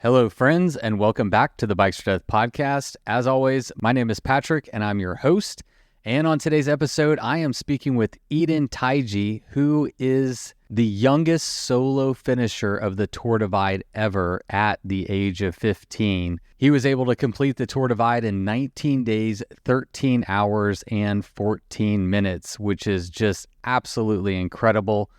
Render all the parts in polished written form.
Hello, friends, and welcome back to the Bikes for Death podcast. As always, my name is Patrick, and I'm your host. And on today's episode, I am speaking with Edyn Teitge, who is the youngest solo finisher of the Tour Divide ever at the age of 15. He was able to complete the Tour Divide in 19 days, 13 hours, and 14 minutes, which is just absolutely incredible.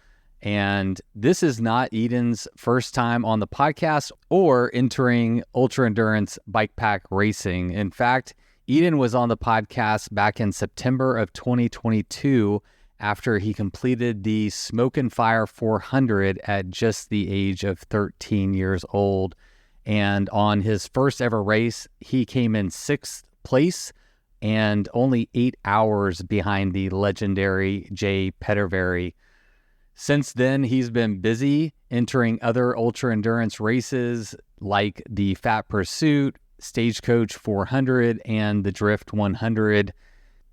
And this is not Edyn's first time on the podcast or entering ultra endurance bike pack racing. In fact, Edyn was on the podcast back in September of 2022 after he completed the Smoke and Fire 400 at just the age of 13 years old. And on his first ever race, he came in 6th place and only 8 hours behind the legendary Jay Petervary. Since then, he's been busy entering other ultra endurance races like the Fat Pursuit, Stagecoach 400, and the Drift 100.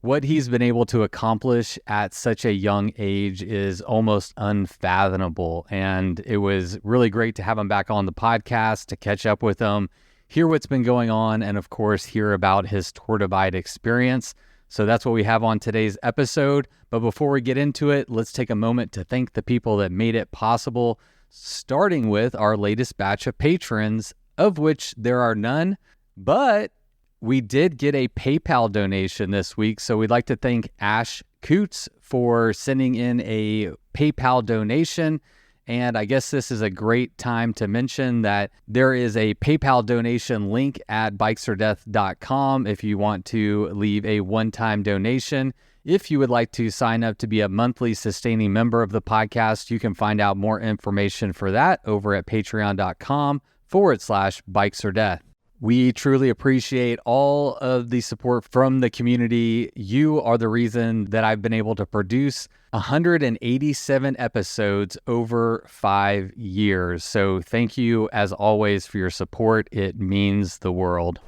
What he's been able to accomplish at such a young age is almost unfathomable. And it was really great to have him back on the podcast to catch up with him, hear what's been going on, and of course, hear about his Tour Divide experience. So that's what we have on today's episode. But before we get into it, let's take a moment to thank the people that made it possible, starting with our latest batch of patrons, of which there are none, but we did get a PayPal donation this week. So we'd like to thank Ash Coots for sending in a PayPal donation. And I guess this is a great time to mention that there is a PayPal donation link at bikesfordeath.com if you want to leave a one-time donation. If you would like to sign up to be a monthly sustaining member of the podcast, you can find out more information for that over at patreon.com/bikesfordeath. We truly appreciate all of the support from the community. You are the reason that I've been able to produce 187 episodes over 5 years. So thank you, as always, for your support. It means the world.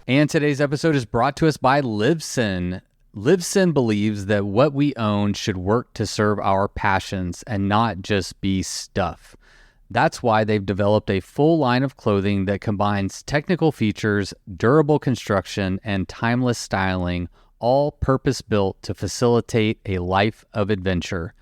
And today's episode is brought to us by Libsyn. Libsyn believes that what we own should work to serve our passions and not just be stuff. That's why they've developed a full line of clothing that combines technical features, durable construction, and timeless styling, all purpose-built to facilitate a life of adventure.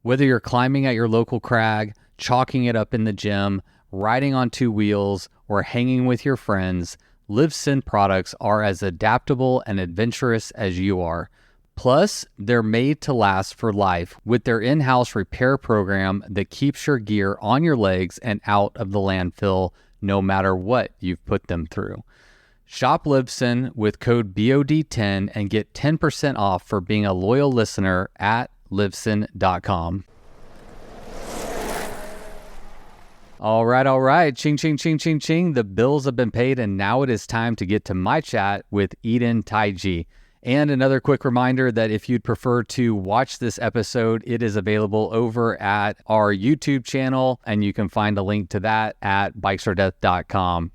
Whether you're climbing at your local crag, chalking it up in the gym, riding on 2 wheels, or hanging with your friends, Libsyn products are as adaptable and adventurous as you are. Plus, they're made to last for life with their in-house repair program that keeps your gear on your legs and out of the landfill no matter what you've put them through. Shop Libsyn with code BOD10 and get 10% off for being a loyal listener at libsyn.com. All right. Ching, ching, ching, ching, ching. The bills have been paid, and now it is time to get to my chat with Edyn Teitge. And another quick reminder that if you'd prefer to watch this episode, it is available over at our YouTube channel, and you can find a link to that at bikesfordeath.com.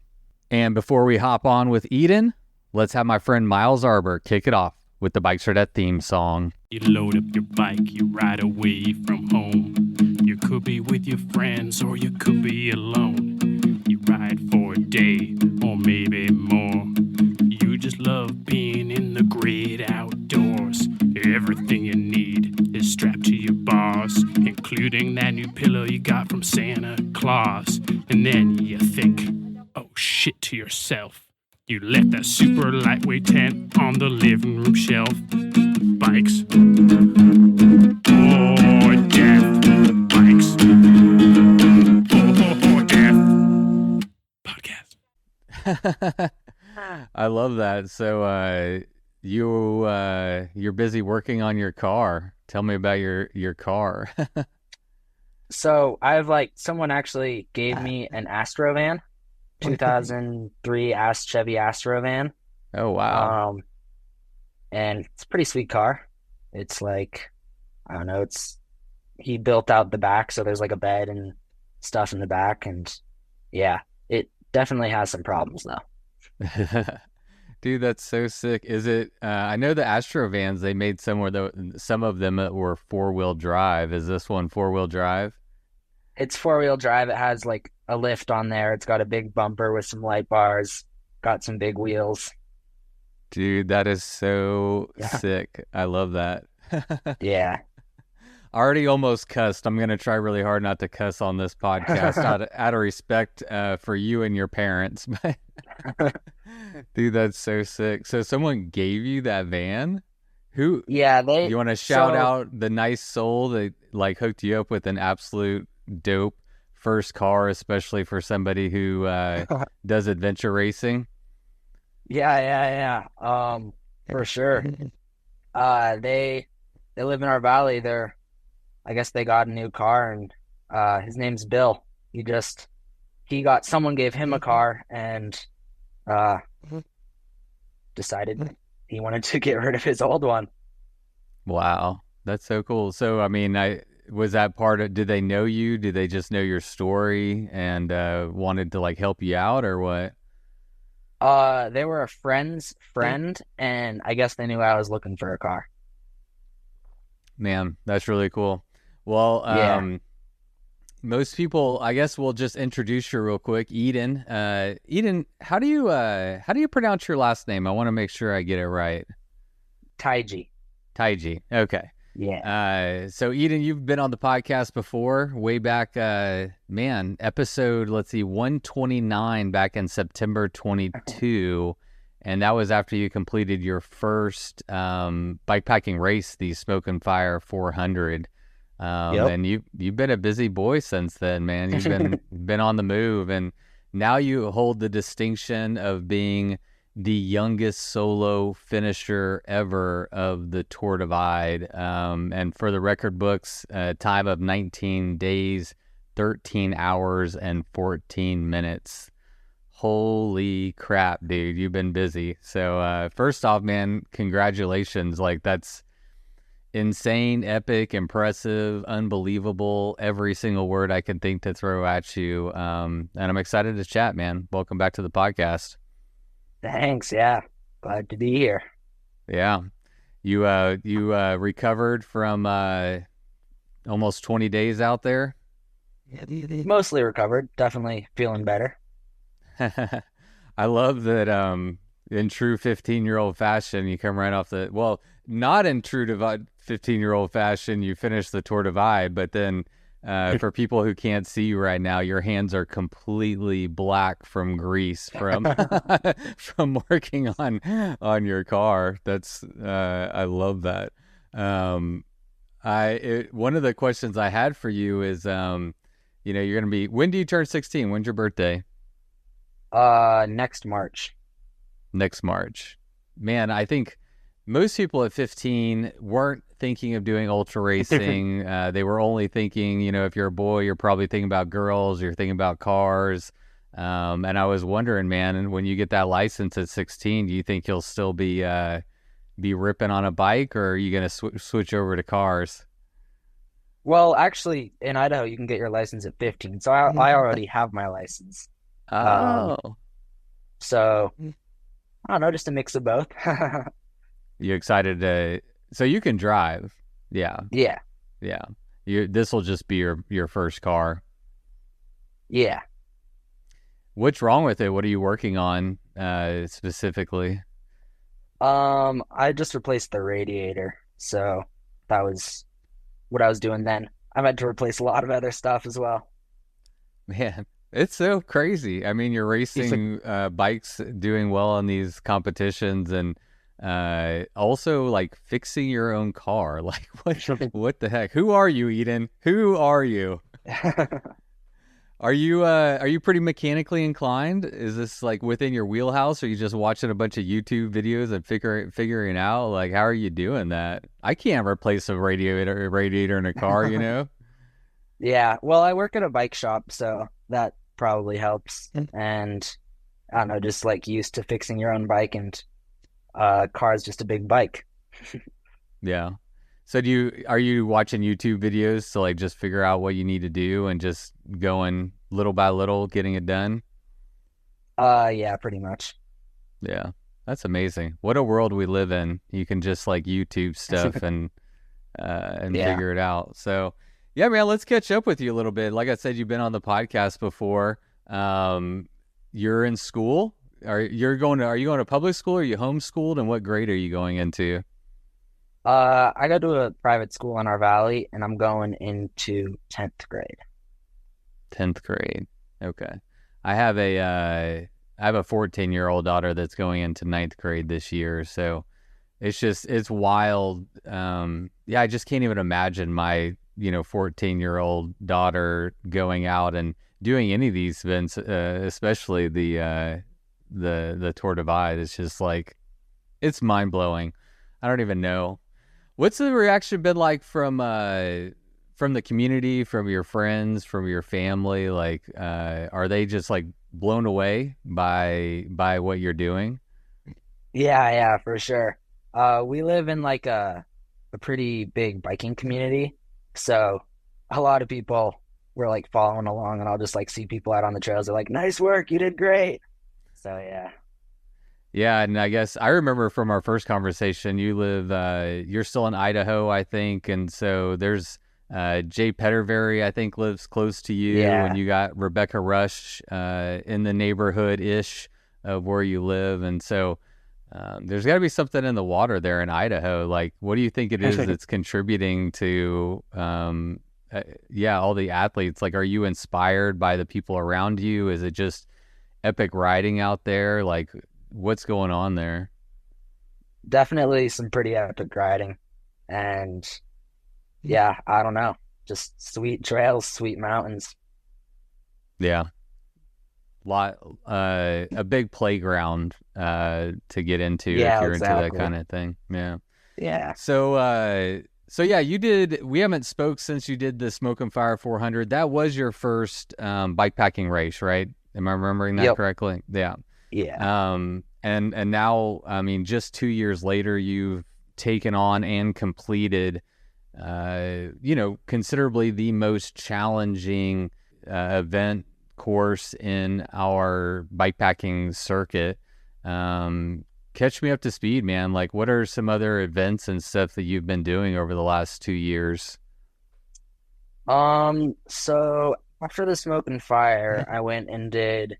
And before we hop on with Edyn, let's have my friend Miles Arbor kick it off with the Bikes for Death theme song. You load up your bike, you ride away from home. You could be with your friends or you could be alone. You ride for a day or maybe more. You just love being in the great outdoors. Everything you need is strapped to your bars, including that new pillow you got from Santa Claus. And then you think, oh shit, to yourself. You left that super lightweight tent on the living room shelf. Bikes or death. Bikes or death. Podcast. I love that. So you're busy working on your car. Tell me about your car. So someone actually gave me an Astrovan, 2003 Chevy Astrovan. Oh, wow. And it's a pretty sweet car. It's like, I don't know, he built out the back, so there's like a bed and stuff in the back, and yeah, it definitely has some problems though. Dude, that's so sick. Is it, I know the Astrovans, they made some of them that were 4-wheel drive. Is this one 4-wheel drive? It's four-wheel drive. It has like a lift on there. It's got a big bumper with some light bars, got some big wheels. Dude, that is so Yeah. sick. I love that. Yeah. I already almost cussed. I'm gonna try really hard not to cuss on this podcast out of respect for you and your parents. But dude, that's so sick. So someone gave you that van? Who Yeah, you want to shout out the nice soul that like hooked you up with an absolute dope first car, especially for somebody who does adventure racing? yeah. For sure. They live in our valley. I guess they got a new car, and his name's Bill. Someone gave him a car and uh decided he wanted to get rid of his old one. Wow, that's so cool. So, I mean, I was that part of, did they know you? Did they just know your story and wanted to like help you out or what? They were a friend's friend, and I guess they knew I was looking for a car. Man, that's really cool. Well, Yeah, most people, I guess we'll just introduce you real quick. Edyn. Edyn, how do you pronounce your last name? I want to make sure I get it right. Teitge. Teitge. Okay. Yeah. So Edyn, you've been on the podcast before, way back, episode, let's see, 129 back in September 22. And that was after you completed your first bikepacking race, the Smoke and Fire 400. Yep. And you've been a busy boy since then, man. You've been on the move, and now you hold the distinction of being the youngest solo finisher ever of the Tour Divide. And for the record books, a time of 19 days, 13 hours, and 14 minutes. Holy crap, dude. You've been busy. So first off, man, congratulations. Like, that's insane, epic, impressive, unbelievable. Every single word I can think to throw at you. And I'm excited to chat, man. Welcome back to the podcast. Thanks. Yeah. Glad to be here. Yeah. You recovered from almost 20 days out there. Mostly recovered. Definitely feeling better. I love that in true 15-year-old fashion, you come right off well, not in true 15-year-old fashion, you finish the Tour Divide, but then for people who can't see you right now, your hands are completely black from grease from from working on your car. That's I love that. One of the questions I had for you is you're gonna be, when do you turn 16? When's your birthday? Next March. Next March. Man, I think most people at 15 weren't thinking of doing ultra racing. They were only thinking, if you're a boy, you're probably thinking about girls, you're thinking about cars. And I was wondering, man, when you get that license at 16, do you think you'll still be ripping on a bike, or are you going to switch over to cars? Well, actually, in Idaho, you can get your license at 15, so I already have my license. Um, Oh, so I don't know, just a mix of both. you excited so you can drive? Yeah, Yeah, yeah. This will just be your first car. yeah. What's wrong with it? What are you working on specifically? I just replaced the radiator, so that was what I was doing then. I've had to replace a lot of other stuff as well. Man, it's so crazy. I mean, you're racing bikes, doing well on these competitions, and also like fixing your own car. Like, what the heck? Who are you, Edyn? Who are you? Are you pretty mechanically inclined? Is this like within your wheelhouse? Or are you just watching a bunch of YouTube videos and figuring out, like, how are you doing that? I can't replace a radiator in a car, you know? Yeah, well, I work at a bike shop, so that probably helps. And I don't know, just like used to fixing your own bike, and car's just a big bike. Yeah. So are you watching YouTube videos to like just figure out what you need to do and just going little by little, getting it done? Yeah, pretty much. Yeah. That's amazing. What a world we live in. You can just like YouTube stuff and Yeah. figure it out. So Yeah, man, let's catch up with you a little bit. Like I said, you've been on the podcast before. You're in school. Are you going to public school? Or are you homeschooled? And what grade are you going into? I go to a private school in our valley, and I'm going into 10th grade. 10th grade. Okay. I have a 14-year-old daughter that's going into ninth grade this year. So it's wild. Yeah, I just can't even imagine my, 14-year-old daughter going out and doing any of these events, especially the Tour Divide. It's just like, it's mind blowing. I don't even know. What's the reaction been like from the community, from your friends, from your family? Like, are they just like blown away by what you're doing? Yeah, for sure. We live in like a pretty big biking community, so a lot of people were like following along, and I'll just like see people out on the trails. They're like, "Nice work, you did great." So yeah. Yeah, and I guess I remember from our first conversation, you're still in Idaho, I think, and so there's Jay Petervary, I think, lives close to you, Yeah. and you got Rebecca Rush in the neighborhood-ish of where you live, and so there's got to be something in the water there in Idaho. Like, what do you think it is that's contributing to, all the athletes? Like, are you inspired by the people around you? Is it just epic riding out there? Like, what's going on there? Definitely some pretty epic riding. And yeah, I don't know. Just sweet trails, sweet mountains. Yeah. A big playground to get into if Yeah, you're into that exactly. kind of thing. Yeah. Yeah. So yeah, we haven't spoke since you did the Smoke and Fire 400. That was your first bikepacking race, right? Am I remembering that Yep. correctly? Yeah. Yeah. And now, I mean, just 2 years later, you've taken on and completed, considerably the most challenging event course in our bikepacking circuit. Catch me up to speed, man. Like, what are some other events and stuff that you've been doing over the last 2 years? So after the Smoke and Fire, I went and did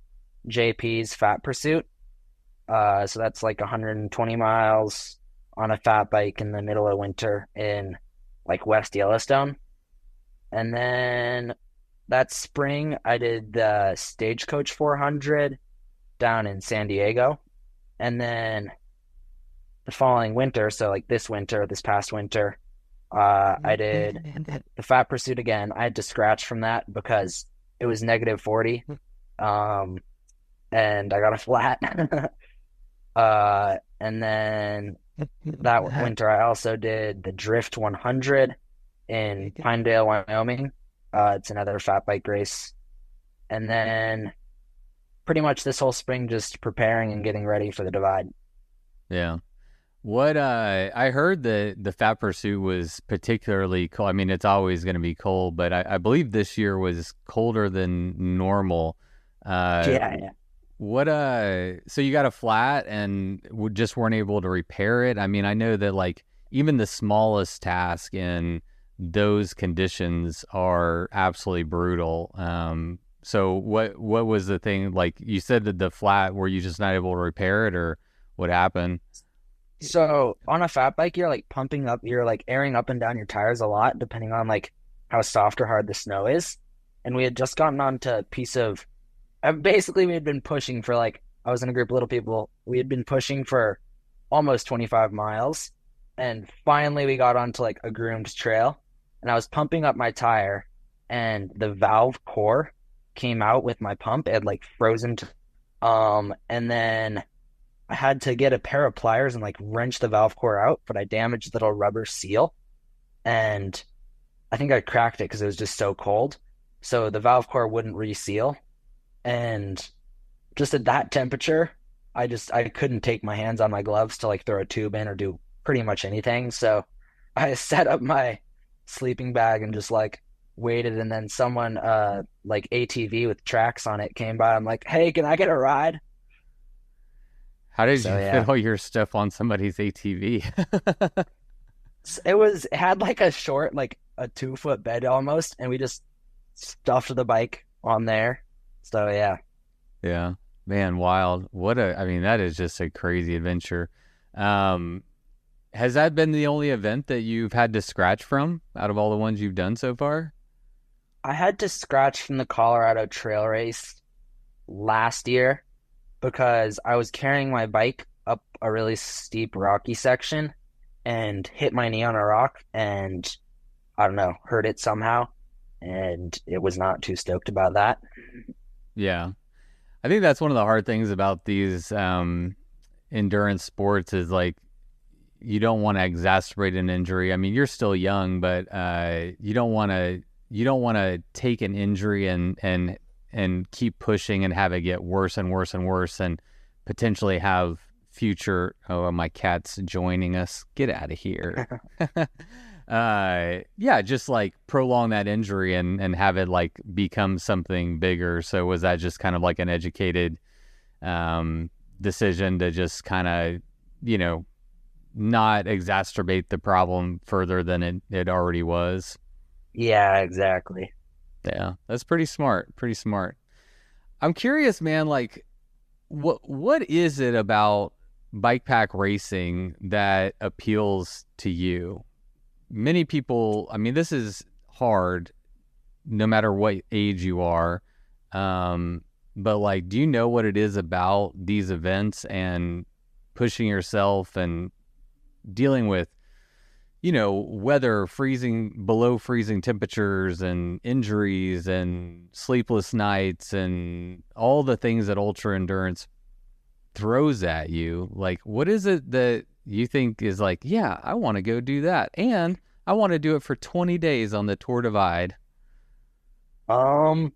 JP's Fat Pursuit. So that's like 120 miles on a fat bike in the middle of winter in like West Yellowstone. And then that spring, I did the Stagecoach 400 down in San Diego. And then the following winter, so like this past winter, I did the Fat Pursuit again. I had to scratch from that because it was -40. And I got a flat. And then that winter, I also did the Drift 100 in Pinedale, Wyoming. It's another fat bike race. And then pretty much this whole spring, just preparing and getting ready for the Divide. Yeah. What I heard that the Fat Pursuit was particularly cold. I mean, it's always going to be cold, but I believe this year was colder than normal. Yeah. So you got a flat and just weren't able to repair it? I mean, I know that like even the smallest task in those conditions are absolutely brutal. So what was the thing? Like you said that the flat, were you just not able to repair it, or what happened? So on a fat bike, you're like airing up and down your tires a lot, depending on like how soft or hard the snow is. And we had just gotten onto a piece of, basically we had been pushing for like, I was in a group of little people. We had been pushing for almost 25 miles. And finally we got onto like a groomed trail, and I was pumping up my tire, and the valve core came out with my pump. It had like frozen and then I had to get a pair of pliers and like wrench the valve core out, but I damaged the little rubber seal, and I think I cracked it because it was just so cold. So the valve core wouldn't reseal. And just at that temperature, I couldn't take my hands on my gloves to like throw a tube in or do pretty much anything. So I set up my sleeping bag and just like waited, and then someone like ATV with tracks on it came by. I'm like, "Hey, can I get a ride?" How did So you yeah. fit all your stuff on somebody's ATV? It had like a short, like a 2 foot bed almost, and we just stuffed the bike on there. So yeah. Yeah. Man, wild. I mean, that is just a crazy adventure. Um, has that been the only event that you've had to scratch from out of all the ones you've done so far? I had to scratch from the Colorado Trail Race last year because I was carrying my bike up a really steep rocky section and hit my knee on a rock and I don't know, hurt it somehow, and it was not too stoked about that. Yeah. I think that's one of the hard things about these endurance sports is like you don't want to exacerbate an injury. I mean, you're still young, but you don't want to take an injury and keep pushing and have it get worse and worse and worse and potentially have future. Oh, my cat's joining us. Get out of here. Yeah, just like prolong that injury and have it like become something bigger. So was that just kind of like an educated decision to just kind of, not exacerbate the problem further than it already was? Yeah, exactly. Yeah, that's pretty smart. Pretty smart. I'm curious, man, like what is it about bike pack racing that appeals to you? Many people, I mean, this is hard no matter what age you are. But like, do you know what it is about these events and pushing yourself and dealing with, weather, below freezing temperatures and injuries and sleepless nights and all the things that ultra endurance throws at you? Like, what is it that you think is like, yeah, I want to go do that, and I want to do it for 20 days on the Tour Divide? Um,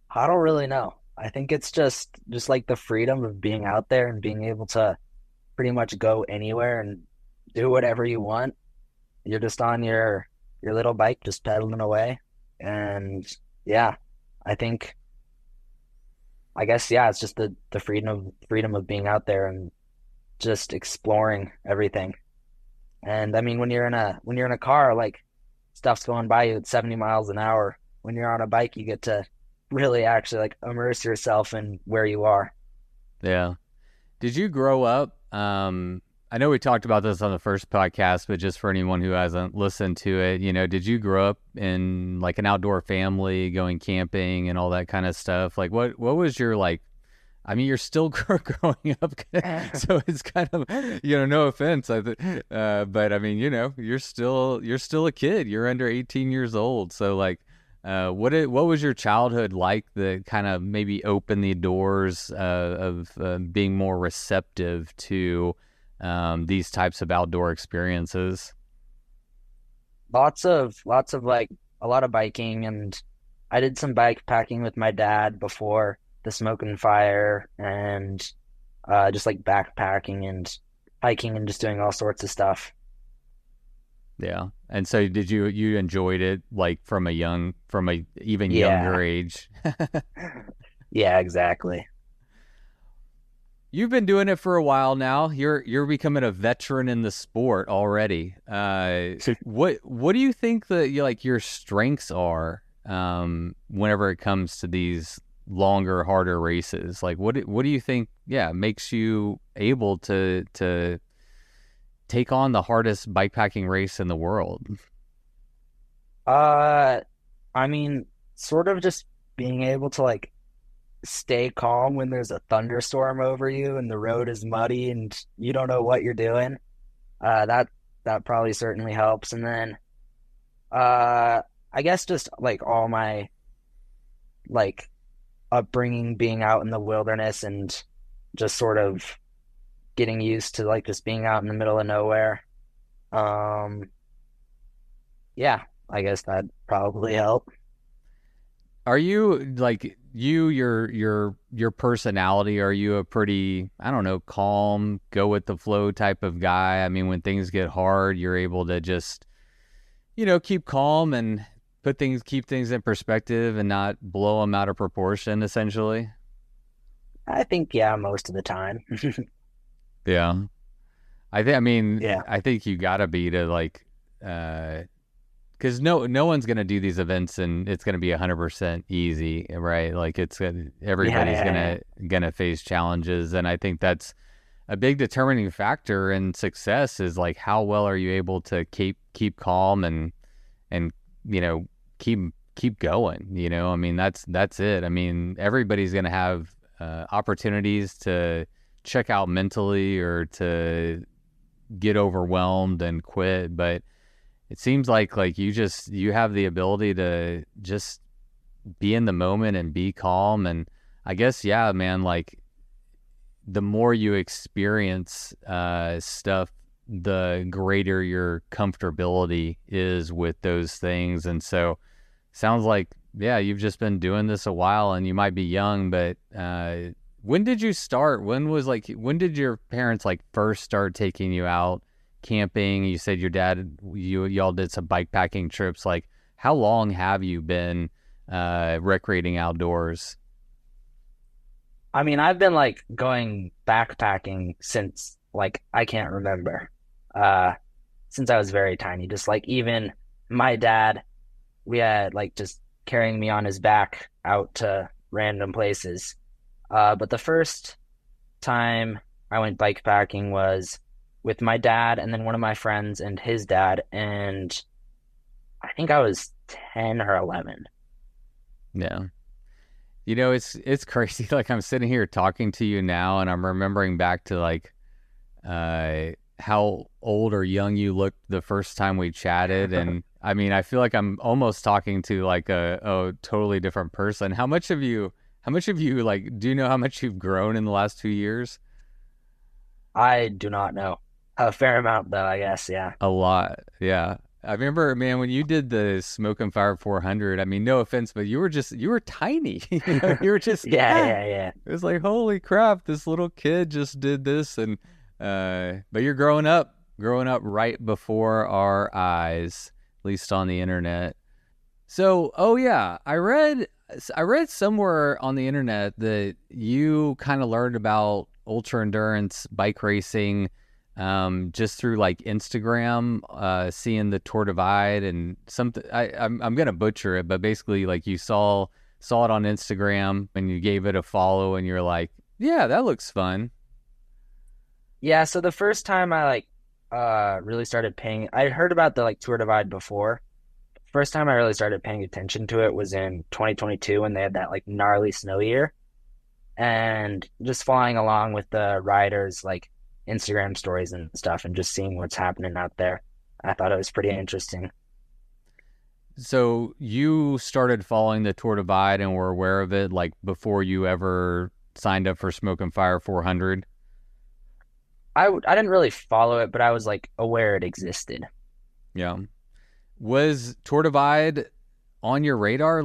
I don't really know. I think it's just like the freedom of being out there and being able to pretty much go anywhere and do whatever you want. You're just on your little bike, just pedaling away. And yeah, I think I guess yeah, it's just the freedom of being out there and just exploring everything. And I mean when you're in a car, like stuff's going by you at 70 miles an hour. When you're on a bike, you get to really actually like immerse yourself in where you are. Yeah. Did you grow up? I know we talked about this on the first podcast, but just for anyone who hasn't listened to it, did you grow up in like an outdoor family, going camping and all that kind of stuff? Like, what was your like? I mean, you're still growing up, so it's kind of, no offense, but I mean, you're still a kid. You're under 18 years old, so like, what was your childhood like that kind of maybe opened the doors of being more receptive to these types of outdoor experiences? Lots of like a lot of biking, and I did some bike packing with my dad before the smoke and fire, and just like backpacking and hiking and just doing all sorts of stuff. Yeah. And so did you enjoyed it like from a even Yeah, younger age? yeah, exactly. You've been doing it for a while now. You're becoming a veteran in the sport already. What do you think that your strengths are whenever it comes to these longer, harder races? Like what do you think, yeah, makes you able to take on the hardest bikepacking race in the world? Uh, I mean, sort of just being able to like stay calm when there's a thunderstorm over you and the road is muddy and you don't know what you're doing. That probably certainly helps. And then I guess just like all my like upbringing being out in the wilderness and just sort of getting used to like just being out in the middle of nowhere. Um, yeah, I guess that probably help. Are you like your personality, are you a pretty, I don't know, calm, go with the flow type of guy? I mean, when things get hard, you're able to just, keep calm and keep things in perspective and not blow them out of proportion, essentially? I think yeah, most of the time. Yeah. I think, I mean, Yeah. I think you gotta be to like, because because no one's gonna do these events and it's gonna be 100% easy, right? Like everybody's gonna face challenges, and I think that's a big determining factor in success is like how well are you able to keep calm and keep going. I mean that's it. I mean everybody's gonna have opportunities to check out mentally or to get overwhelmed and quit, but it seems like you have the ability to just be in the moment and be calm. And I guess, yeah, man, like the more you experience stuff, the greater your comfortability is with those things. And so sounds like, yeah, you've just been doing this a while and you might be young, but when did you start? When did your parents first start taking you out camping? You said your dad, y'all did some bikepacking trips. Like, how long have you been recreating outdoors? I mean, I've been going backpacking since I can't remember. Since I was very tiny. Just even my dad, we had just carrying me on his back out to random places. But the first time I went bikepacking was with my dad and then one of my friends and his dad, and I think I was 10 or 11. Yeah. It's crazy. Like I'm sitting here talking to you now and I'm remembering back to how old or young you looked the first time we chatted. And I mean, I feel like I'm almost talking to a totally different person. How much have you do you know how much you've grown in the last 2 years? I do not know. A fair amount though, I guess. Yeah. A lot. Yeah. I remember, man, when you did the Smoke and Fire 400, I mean, no offense, but you were tiny. You were just, yeah. It was like, holy crap, this little kid just did this. And, but you're growing up right before our eyes, at least on the internet. So, oh yeah, I read somewhere on the internet that you kind of learned about ultra endurance bike racing just through Instagram, seeing the Tour Divide and something. I'm gonna butcher it, but basically you saw it on Instagram and you gave it a follow and you're like, yeah, that looks fun. Yeah, so the first time I really started paying, I heard about the Tour Divide before. First time I really started paying attention to it was in 2022 when they had that gnarly snow year, and just following along with the riders Instagram stories and stuff and just seeing what's happening out there. I thought it was pretty interesting. So you started following the Tour Divide and were aware of it before you ever signed up for Smoke and Fire 400? I didn't really follow it, but I was aware it existed. Yeah. Was Tour Divide on your radar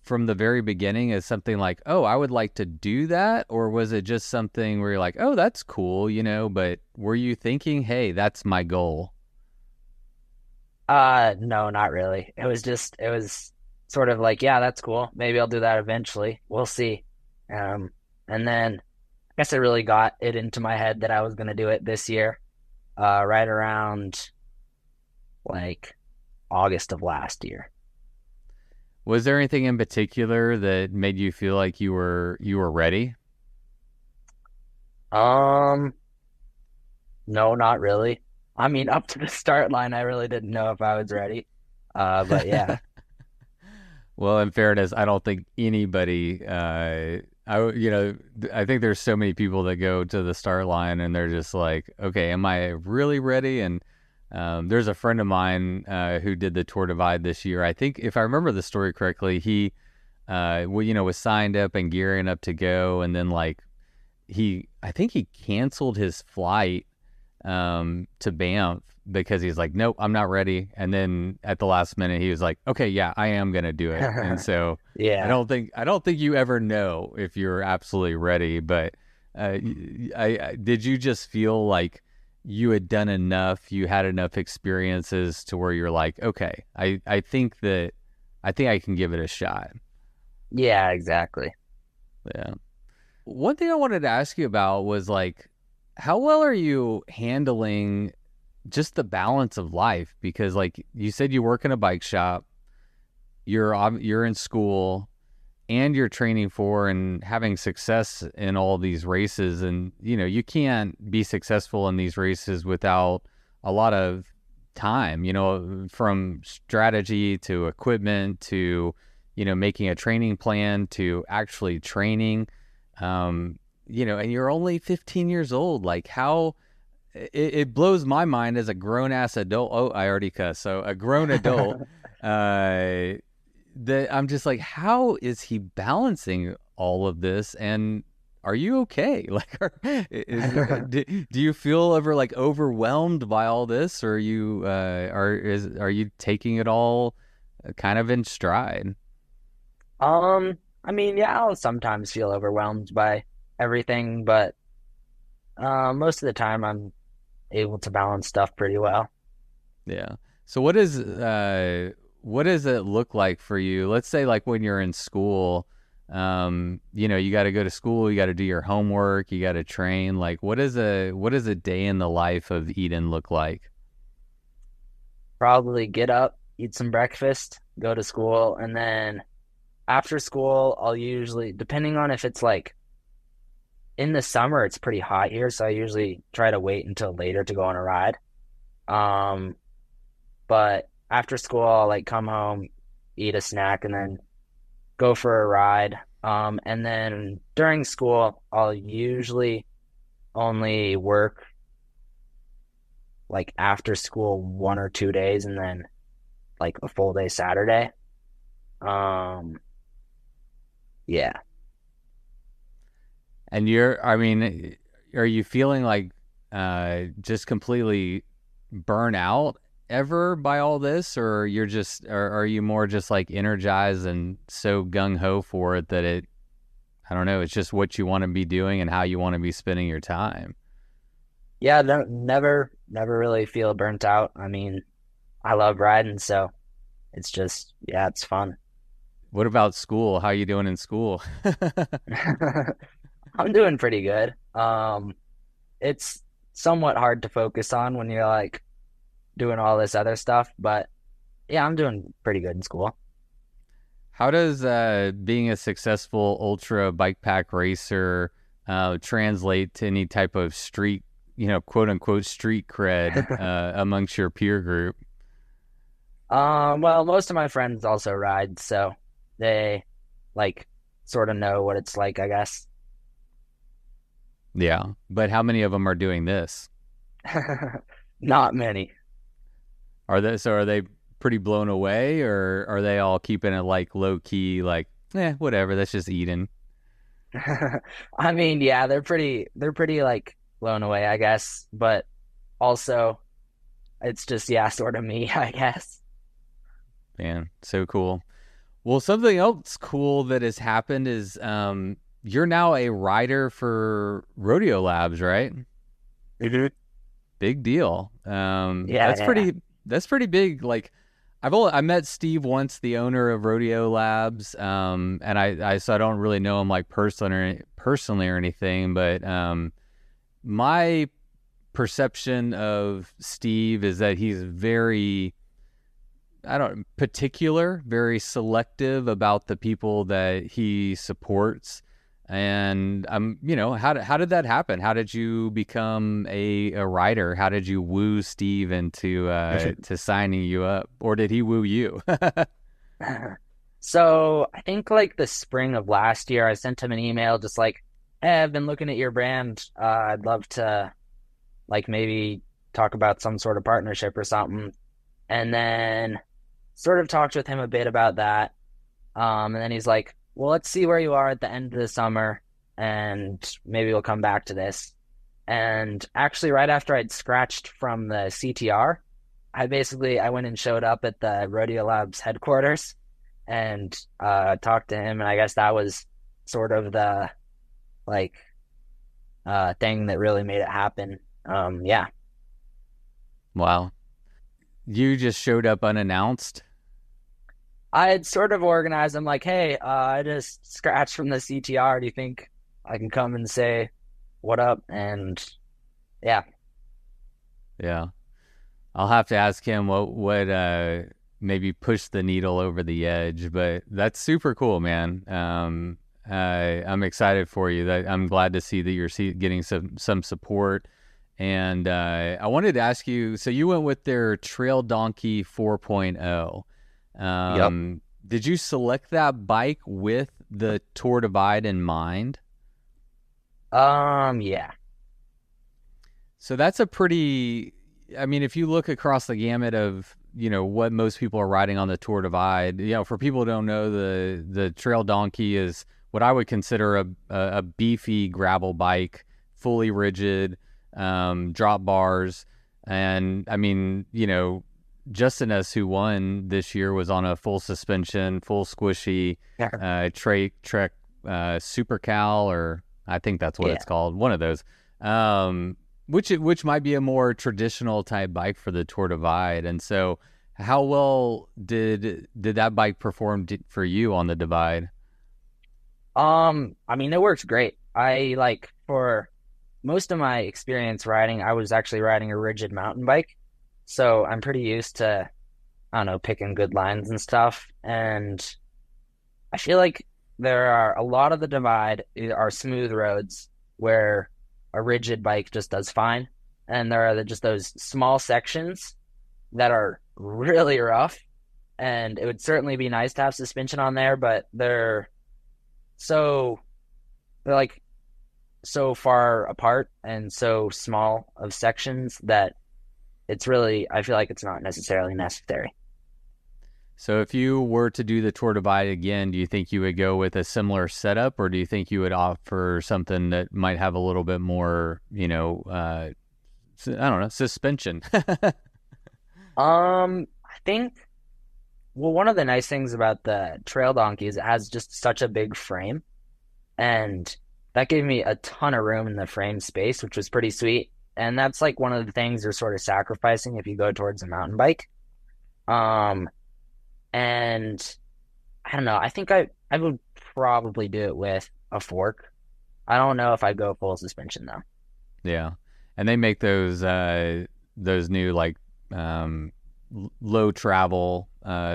from the very beginning as something oh, I would like to do that? Or was it just something where you're like, oh, that's cool, but were you thinking, hey, that's my goal? No, not really. It was sort of yeah, that's cool. Maybe I'll do that eventually. We'll see. And then I guess I really got it into my head that I was going to do it this year, right around August of last year. Was there anything in particular that made you feel like you were ready? No, not really. I mean, up to the start line, I really didn't know if I was ready. But yeah. Well, in fairness, I don't think anybody, I think there's so many people that go to the start line and they're just like, okay, am I really ready? And there's a friend of mine who did the Tour Divide this year. I think if I remember the story correctly, he was signed up and gearing up to go, and then I think he canceled his flight to Banff because he's like, nope, I'm not ready. And then at the last minute, he was like, okay, yeah, I am gonna do it. And so yeah, I don't think you ever know if you're absolutely ready. But did you just feel like you had done enough, you had enough experiences to where you're like, okay, I think I can give it a shot? Yeah, exactly. Yeah. One thing I wanted to ask you about was how well are you handling just the balance of life, because like you said, you work in a bike shop, you're in school, and you're training for and having success in all these races. And, you can't be successful in these races without a lot of time, from strategy to equipment to, making a training plan to actually training, and you're only 15 years old. Like how it blows my mind as a grown ass adult. Oh, I already cussed. So a grown adult, that I'm just like, how is he balancing all of this? And are you okay? Like, do you feel ever like overwhelmed by all this, or are you are you taking it all kind of in stride? I mean, yeah, I'll sometimes feel overwhelmed by everything, but most of the time I'm able to balance stuff pretty well. Yeah. So what does it look like for you? Let's say like when you're in school, you got to go to school, you got to do your homework, you got to train. Like what does a day in the life of Edyn look like? Probably get up, eat some breakfast, go to school, and then after school, I'll usually, depending on if it's like in the summer, it's pretty hot here, so I usually try to wait until later to go on a ride. Um, but after school, I'll like come home, eat a snack, and then go for a ride. And then during school, I'll usually only work like after school 1 or 2 days, and then like a full day Saturday. Um, yeah. And I mean, are you feeling like just completely burn out ever by all this, or are you more just like energized and so gung ho for it that I don't know, it's just what you want to be doing and how you want to be spending your time? Yeah, no, never really feel burnt out. I mean, I love riding, so it's just, yeah, it's fun. What about school? How you doing in school? I'm doing pretty good. It's somewhat hard to focus on when you're like doing all this other stuff, but yeah, I'm doing pretty good in school. How does being a successful ultra bike pack racer translate to any type of street, quote unquote street cred amongst your peer group? Well, most of my friends also ride, so they like sort of know what it's like, I guess. Yeah, but how many of them are doing this? Not many. Are they pretty blown away, or are they all keeping it like low key, like, whatever, that's just Edyn? I mean, yeah, they're pretty like blown away, I guess, but also it's just yeah, sort of me, I guess. Man, so cool. Well, something else cool that has happened is you're now a rider for Rodeo Labs, right? Mhm. Big deal. Yeah, yeah. That's pretty big. Like I met Steve once, the owner of Rodeo Labs, and I so I don't really know him like personally or anything, but my perception of Steve is that he's very, I don't particular, very selective about the people that he supports. And how did that happen? How did you become a writer? How did you woo Steve into to signing you up, or did he woo you? So I think like the spring of last year, I sent him an email just like, "Hey, I've been looking at your brand. I'd love to like maybe talk about some sort of partnership or something." And then sort of talked with him a bit about that. And then he's like, "Well, let's see where you are at the end of the summer, and maybe we'll come back to this." And actually, right after I'd scratched from the CTR, I went and showed up at the Rodeo Labs headquarters and talked to him, and I guess that was sort of the like thing that really made it happen. Yeah. Wow, you just showed up unannounced. I had sort of organized. I'm like, hey, I just scratched from the CTR. Do you think I can come and say what up? And yeah, Yeah. I'll have to ask him what maybe push the needle over the edge, but that's super cool, man. I'm excited for you. I'm glad to see that you're getting some support. And I wanted to ask you, so you went with their Trail Donkey 4.0. Yep. Did you select that bike with the Tour Divide in mind? Yeah. So that's a pretty, I mean, if you look across the gamut of, what most people are riding on the Tour Divide, for people who don't know, the Trail Donkey is what I would consider a beefy gravel bike, fully rigid, drop bars. And I mean, Justin S., who won this year, was on a full suspension, full squishy Trek Super Cal, or I think that's what it's called, one of those. Which might be a more traditional type bike for the Tour Divide. And so how well did that bike perform for you on the Divide? I mean, it works great. For most of my experience riding, I was actually riding a rigid mountain bike. So I'm pretty used to, I don't know, picking good lines and stuff. And I feel like there are a lot of the Divide are smooth roads where a rigid bike just does fine. And there are just those small sections that are really rough. And it would certainly be nice to have suspension on there, but so they're like so far apart and so small of sections that I feel like it's not necessarily necessary. So if you were to do the Tour Divide again, do you think you would go with a similar setup, or do you think you would offer something that might have a little bit more, I don't know, suspension? I think, well, one of the nice things about the Trail Donkey is it has just such a big frame, and that gave me a ton of room in the frame space, which was pretty sweet. And that's like one of the things you're sort of sacrificing if you go towards a mountain bike. And I don't know, I think I would probably do it with a fork. I don't know if I'd go full suspension though. Yeah. And they make those new like low travel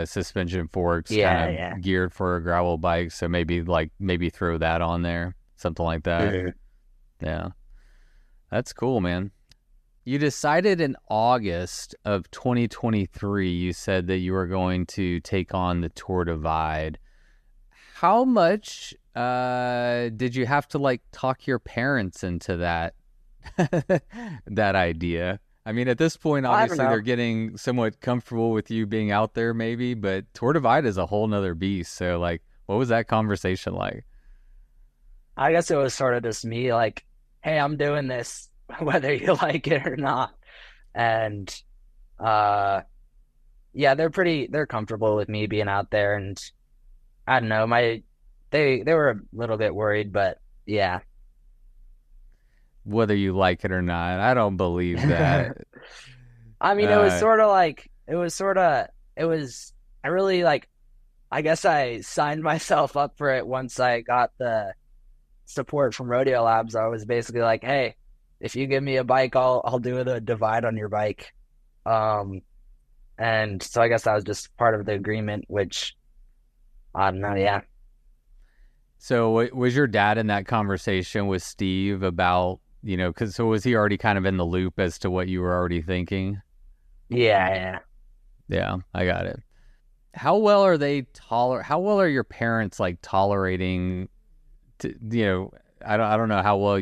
suspension forks kind of geared for a gravel bike. So maybe throw that on there, something like that. Mm-hmm. Yeah. That's cool, man. You decided in August of 2023, you said that you were going to take on the Tour Divide. How much did you have to talk your parents into that that idea? I mean, at this point, obviously they're getting somewhat comfortable with you being out there maybe, but Tour Divide is a whole nother beast. So what was that conversation like? I guess it was sort of just me like, hey, I'm doing this whether you like it or not. And yeah, they're comfortable with me being out there, and I don't know, they were a little bit worried, but yeah. Whether you like it or not, I don't believe that. I mean, I really I guess I signed myself up for it once I got the support from Rodeo Labs. I was basically like, hey, if you give me a bike, I'll do the Divide on your bike. And so I guess that was just part of the agreement, which I don't know, yeah. So was your dad in that conversation with Steve about, so was he already kind of in the loop as to what you were already thinking? Yeah. Yeah, I got it. How well are your parents tolerating I don't know how well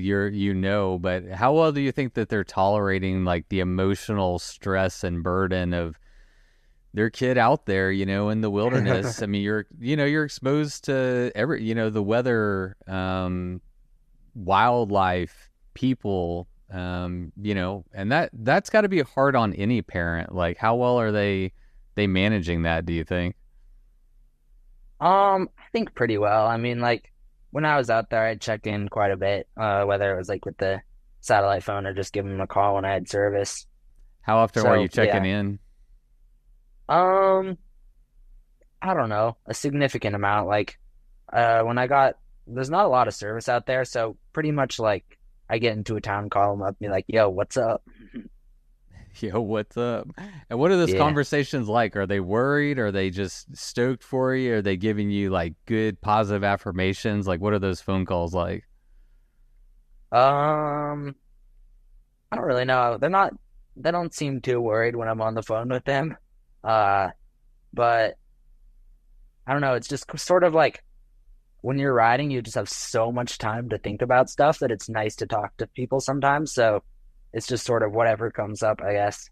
but how well do you think that they're tolerating the emotional stress and burden of their kid out there, in the wilderness? I mean, you're exposed to the weather, wildlife, people, and that's got to be hard on any parent. How well are they managing that, do you think? I think pretty well. I mean, when I was out there, I'd check in quite a bit, whether it was with the satellite phone or just give them a call when I had service. How often were you checking in? I don't know, a significant amount. There's not a lot of service out there, so pretty much I get into a town, call them up, and be like, yo, what's up? Yo, what's up? And what are those Yeah. conversations like? Are they worried? Are they just stoked for you? Are they giving you like good positive affirmations? Like, what are those phone calls like? Um, I don't really know. They don't seem too worried when I'm on the phone with them. Uh, but I don't know. It's just sort of like when you're riding, you just have so much time to think about stuff that it's nice to talk to people sometimes. So it's just sort of whatever comes up, I guess.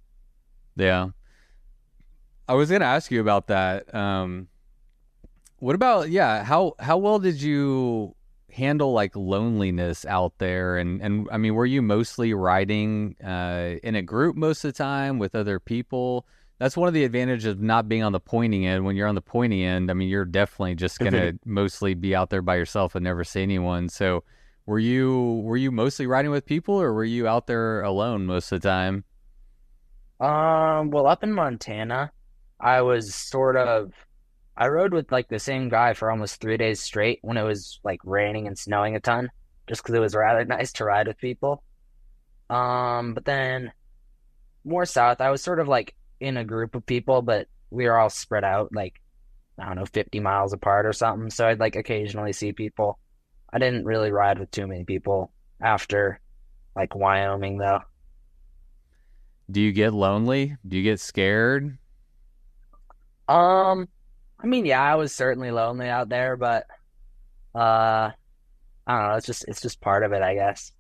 Yeah. I was gonna ask you about that. What about, yeah, how well did you handle like loneliness out there? And I mean, were you mostly riding in a group most of the time with other people? That's one of the advantages of not being on the pointing end. When you're on the pointy end, I mean, you're definitely just gonna mostly be out there by yourself and never see anyone. So were you mostly riding with people, or were you out there alone most of the time? Well, up in Montana, I was sort of I rode with like the same guy for almost 3 days straight when it was like raining and snowing a ton, just because it was rather nice to ride with people. But then more south, I was sort of like in a group of people, but we were all spread out like I don't know, 50 miles apart or something. So I'd like occasionally see people. I didn't really ride with too many people after like Wyoming though. Do you get lonely? Do you get scared? Um, I mean, yeah, I was certainly lonely out there, but uh, I don't know. It's just part of it, I guess.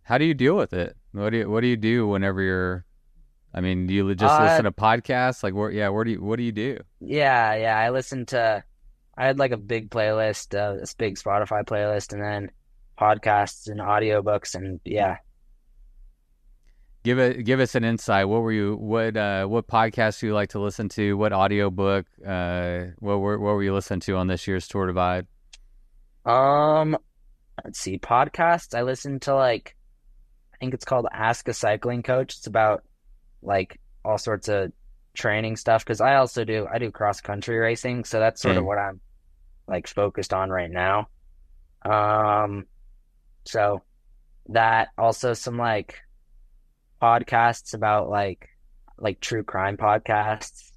How do you deal with it? What do you do whenever you're? I mean, do you just Uh, listen to podcasts? Like, what do you do? yeah, yeah. I had like a big playlist, this big Spotify playlist, and then podcasts and audiobooks, and yeah. Give us an insight. What podcasts do you like to listen to? What audiobook? What were you listening to on this year's Tour Divide? Um, let's see, podcasts. I listen to like I think it's called Ask a Cycling Coach. It's about like all sorts of training stuff because I do cross country racing, so that's sort of Dang. what I'm like focused on right now. Um, so that also some like podcasts about like true crime podcasts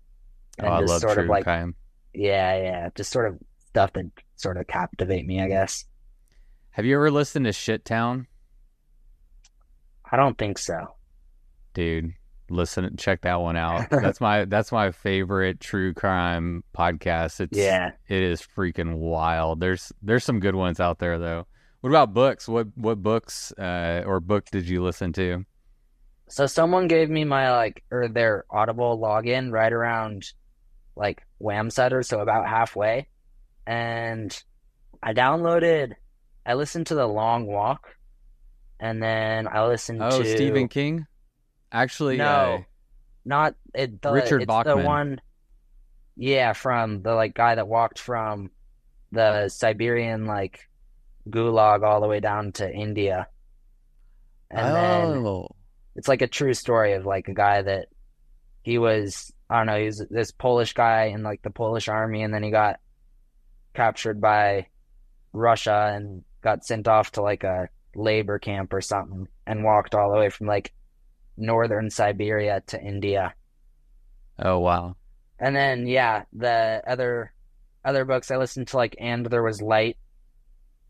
Oh, and I just love sort of true like crime. yeah, just sort of stuff that sort of captivate me, I guess. Have you ever listened to Shit Town? I don't think so. Dude, listen, check that one out. That's my favorite true crime podcast. Yeah. It is freaking wild. There's some good ones out there though. What about books? What books or book did you listen to? So someone gave me my like or their Audible login right around like Wham Sutter, so about halfway. And I listened to The Long Walk, and then I listened Oh, Stephen to King? Actually, no, not it the Richard it's the Bachman. one yeah, from the like guy that walked from the Siberian like gulag all the way down to India. And then Oh, it's like a true story of like a guy that he was I don't know, he was this Polish guy in like the Polish army and then he got captured by Russia and got sent off to like a labor camp or something and walked all the way from like northern Siberia to India. oh wow. And then yeah, the other books I listened to like And There Was Light.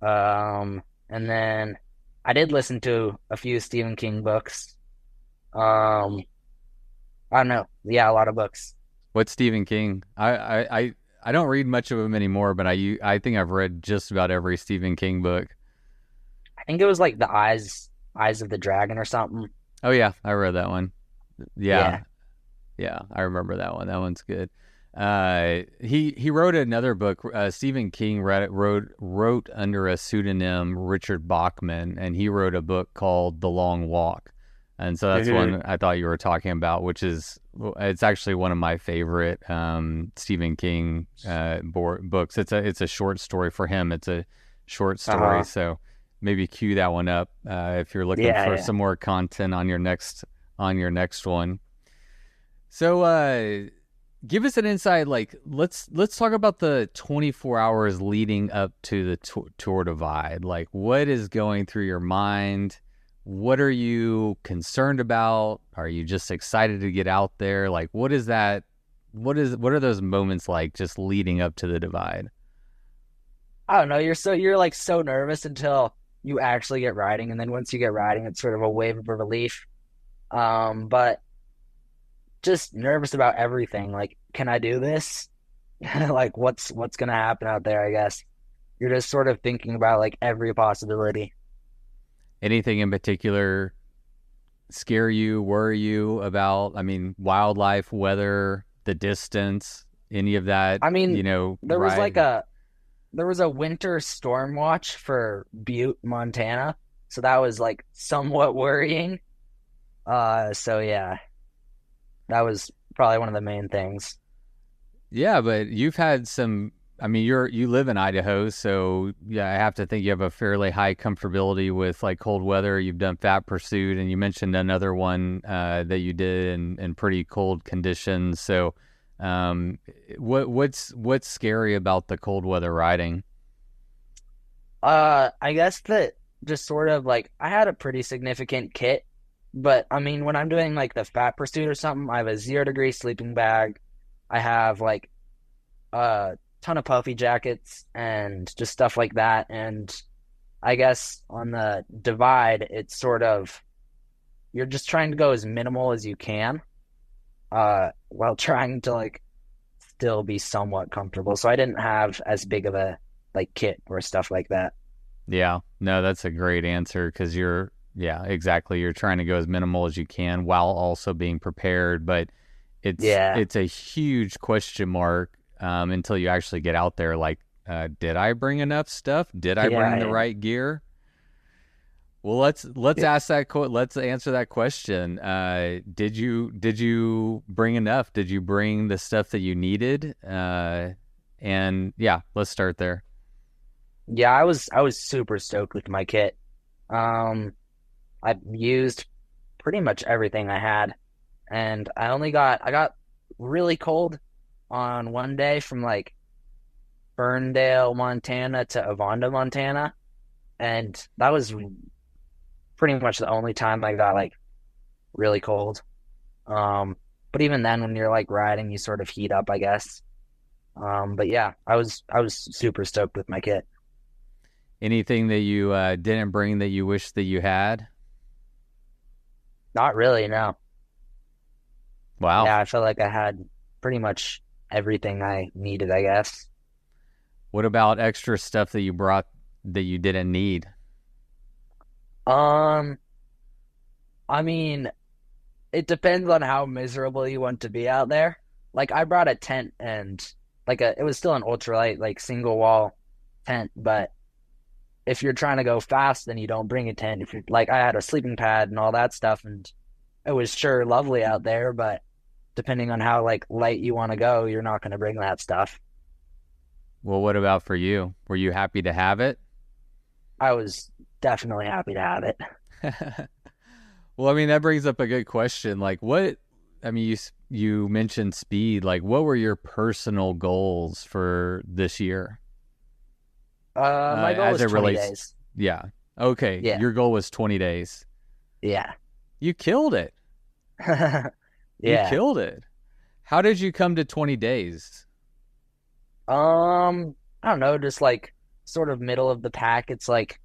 And then I did listen to a few Stephen King books. Um, I don't know. Yeah, a lot of books. What's Stephen King? I don't read much of him anymore, but I think I've read just about every Stephen King book. I think it was like the Eyes of the Dragon or something. Oh yeah, I read that one. Yeah, Yeah. yeah, I remember that one. That one's good. He wrote another book. Stephen King wrote under a pseudonym Richard Bachman, and he wrote a book called The Long Walk. And so that's hmm one I thought you were talking about, which is it's actually one of my favorite Stephen King books. It's a short story for him. It's a short story, Uh-huh. so maybe cue that one up if you're looking Yeah, for yeah. some more content on your next one. So give us an insight. Like let's talk about the 24 hours leading up to the Tour Divide. Like what is going through your mind? what are you concerned about? Are you just excited to get out there? Like, what is that? What are those moments like just leading up to the divide? I don't know. You're like so nervous until you actually get riding, and then once you get riding, it's sort of a wave of relief. But just nervous about everything. Like, can I do this? Like, what's gonna happen out there? I guess you're just sort of thinking about like every possibility. Anything in particular scare you, worry you about? I mean, wildlife, weather, the distance, any of that, I mean, there was like ride? a there was a winter storm watch for Butte, Montana, so that was like somewhat worrying. So yeah, that was probably one of the main things. Yeah, but you've had some. I mean, you live in Idaho, so yeah, I have to think you have a fairly high comfortability with like cold weather. You've done Fat Pursuit, and you mentioned another one that you did in pretty cold conditions. So, um, what's scary about the cold weather riding? I guess that just sort of like I had a pretty significant kit, but I mean, when I'm doing like the Fat Pursuit or something, I have a 0 degree sleeping bag. I have like a ton of puffy jackets and just stuff like that. And I guess on the divide, it's sort of you're just trying to go as minimal as you can, while trying to like still be somewhat comfortable. So I didn't have as big of a like kit or stuff like that. Yeah, no, that's a great answer because yeah, exactly. You're trying to go as minimal as you can while also being prepared, but Yeah. it's a huge question mark until you actually get out there. Like, did I bring enough stuff? Did I Yeah, bring the yeah. right gear? Well, let's ask let's answer that question. Did you bring enough? Did you bring the stuff that you needed? And yeah, let's start there. Yeah, I was super stoked with my kit. Um, I used pretty much everything I had, and I got really cold on one day from like Ferndale, Montana to Avonda, Montana, and that was pretty much the only time I got like really cold. Um, but even then, when you're like riding, you sort of heat up, I guess. But yeah, I was super stoked with my kit. Anything that you didn't bring that you wish that you had? Not really, no. Wow. Yeah, I felt like I had pretty much everything I needed, I guess. What about extra stuff that you brought that you didn't need? Um, I mean, it depends on how miserable you want to be out there. Like I brought a tent and like it was still an ultralight, like single wall tent, but if you're trying to go fast, then you don't bring a tent. If you're like I had a sleeping pad and all that stuff, and it was sure lovely out there, but depending on how like light you want to go, you're not going to bring that stuff. Well, what about for you? Were you happy to have it? I was definitely happy to have it. Well, I mean, that brings up a good question. Like, I mean, you mentioned speed. Like, what were your personal goals for this year? My goal As was it 20 relates, days. yeah. Okay, Yeah. your goal was 20 days. Yeah. You killed it. You Yeah. killed it. How did you come to 20 days? I don't know, just like sort of middle of the pack. It's like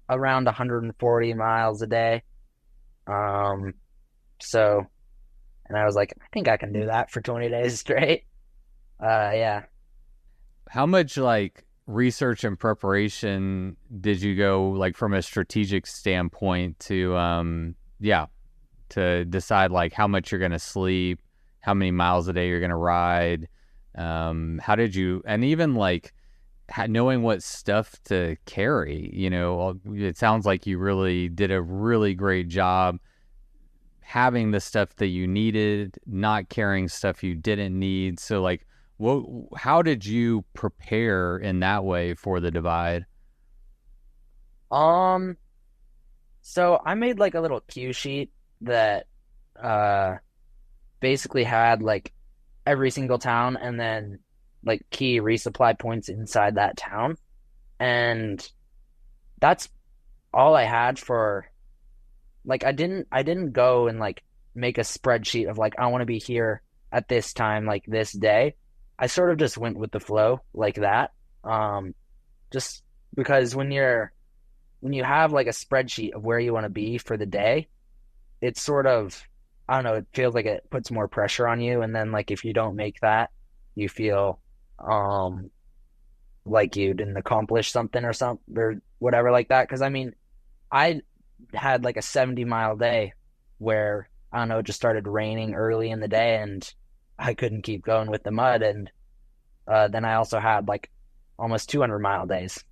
around 140 miles a day. Um, so, and I was like, I think I can do that for 20 days straight. Yeah. How much like research and preparation did you go like from a strategic standpoint to yeah, to decide like how much you're going to sleep, how many miles a day you're going to ride? How did you, and even like knowing what stuff to carry, it sounds like you really did a really great job having the stuff that you needed, not carrying stuff you didn't need. So like, how did you prepare in that way for the divide? Um, so I made like a little cue sheet that uh basically had like every single town and then like key resupply points inside that town. And that's all I had for like I didn't go and like make a spreadsheet of like I want to be here at this time, like this day. I sort of just went with the flow like that. Um, just because when you have like a spreadsheet of where you want to be for the day, it's sort of, I don't know, it feels like it puts more pressure on you. And then like if you don't make that, you feel um like you didn't accomplish something or something or whatever like that. Because I mean, I had like a 70-mile day where I don't know, it just started raining early in the day and I couldn't keep going with the mud. And then I also had like almost 200-mile days.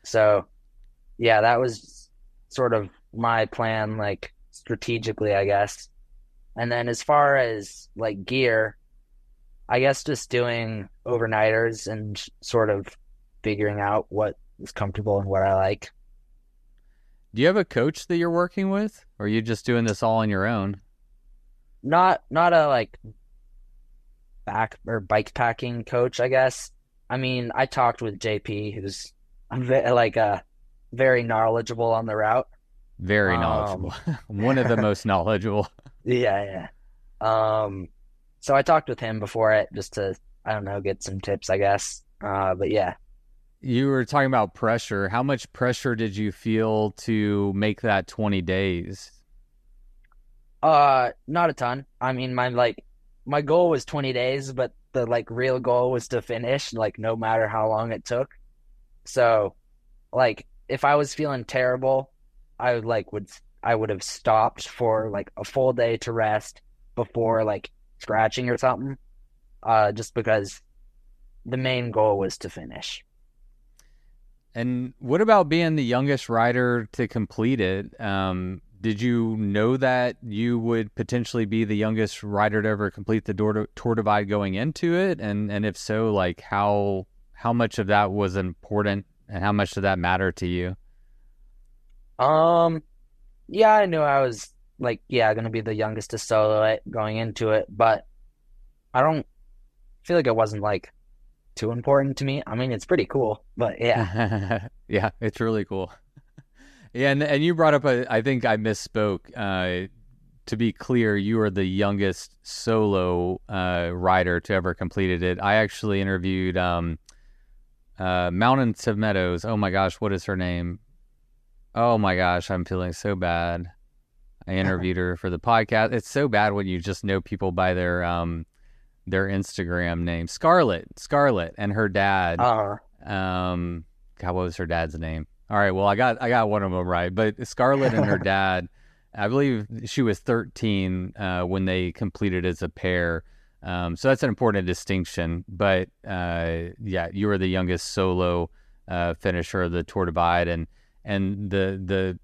So yeah, that was sort of my plan, like strategically, I guess. And then as far as like gear, I guess just doing overnighters and sort of figuring out what is comfortable and what I like. Do you have a coach that you're working with, or are you just doing this all on your own? Not a like back or bike packing coach, I guess. I mean, I talked with JP, who's like very knowledgeable on the route. Very knowledgeable. Um, One of the most knowledgeable. yeah, yeah. So I talked with him before it just to, I don't know, get some tips, I guess. But yeah. You were talking about pressure. How much pressure did you feel to make that 20 days? Not a ton. I mean, my goal was 20 days, but the like real goal was to finish, like no matter how long it took. So, like if I was feeling terrible, I would have stopped for like a full day to rest before like scratching or something. Just because the main goal was to finish. And what about being the youngest rider to complete it? Did you know that you would potentially be the youngest rider to ever complete the Tour Divide going into it? And if so, like how much of that was important and how much did that matter to you? Um, yeah, I knew I was like, yeah, gonna be the youngest to solo it going into it, but I don't feel like it wasn't like too important to me. I mean, it's pretty cool, but yeah. Yeah, it's really cool. Yeah, and you brought up I think I misspoke. To be clear, you are the youngest solo rider to ever completed it. I actually interviewed Mountains of Meadows. Oh my gosh, what is her name? Oh my gosh, I'm feeling so bad. I interviewed her for the podcast. It's so bad when you just know people by their Instagram name. Scarlett, and her dad. God, what was her dad's name? All right, well, I got one of them right, but Scarlett and her dad, I believe she was 13 when they completed as a pair. So that's an important distinction. But yeah, you were the youngest solo finisher of the Tour Divide, and the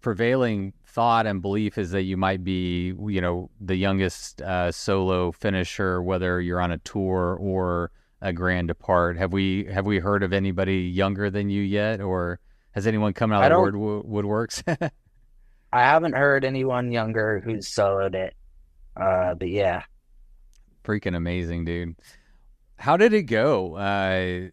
prevailing thought and belief is that you might be, the youngest solo finisher, whether you're on a tour or a grand depart. Have we heard of anybody younger than you yet, or has anyone come out I of the don't woodworks? I haven't heard anyone younger who's soloed it. But yeah. Freaking amazing, dude. How did it go?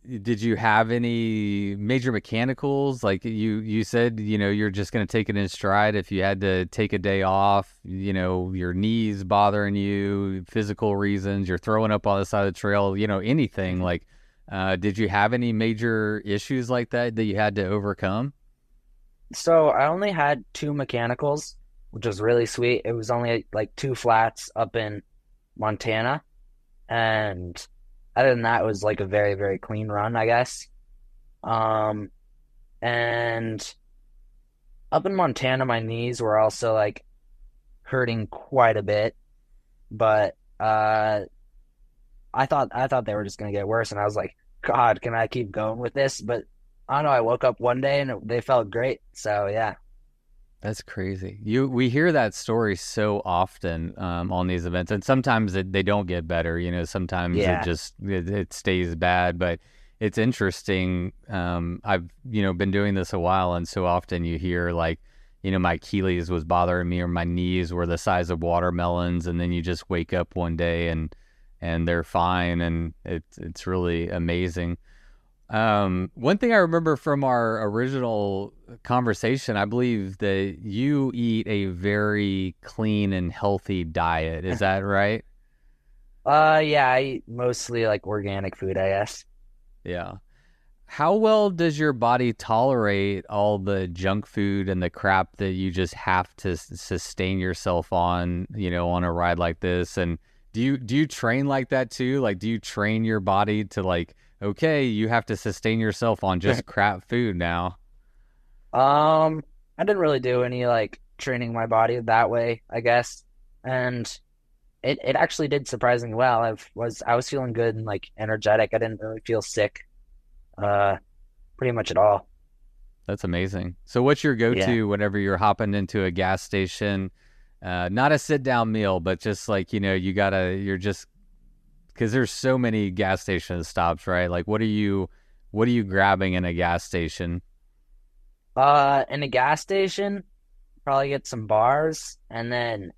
Did you have any major mechanicals? Like you said, you're just going to take it in stride. If you had to take a day off, your knees bothering you, physical reasons, you're throwing up on the side of the trail, anything like, did you have any major issues like that you had to overcome? So I only had two mechanicals, which was really sweet. It was only like two flats up in Montana. And other than that, it was like a very, very clean run, I guess. Um, and up in Montana, my knees were also like hurting quite a bit, but I thought they were just gonna get worse, and I was like, God, can I keep going with this? But I don't know. I woke up one day and they felt great. So yeah. That's crazy. We hear that story so often on these events, and sometimes they don't get better. Sometimes Yeah. it stays bad. But it's interesting. I've been doing this a while, and so often you hear like, my Achilles was bothering me, or my knees were the size of watermelons, and then you just wake up one day and they're fine, and it's really amazing. One thing I remember from our original conversation, I believe that you eat a very clean and healthy diet. Is that right? Yeah, I eat mostly like organic food, I guess. Yeah. How well does your body tolerate all the junk food and the crap that you just have to sustain yourself on, on a ride like this? And do you train like that too? Like, do you train your body to like, okay, you have to sustain yourself on just crap food now? I didn't really do any like training my body that way, I guess. And it actually did surprisingly well. I was feeling good and like energetic. I didn't really feel sick, uh, pretty much at all. That's amazing. So what's your Yeah. go-to whenever you're hopping into a gas station? Not a sit-down meal, but just like, you're just, because there's so many gas station stops, right? Like, what are you grabbing in a gas station? In a gas station, probably get some bars and then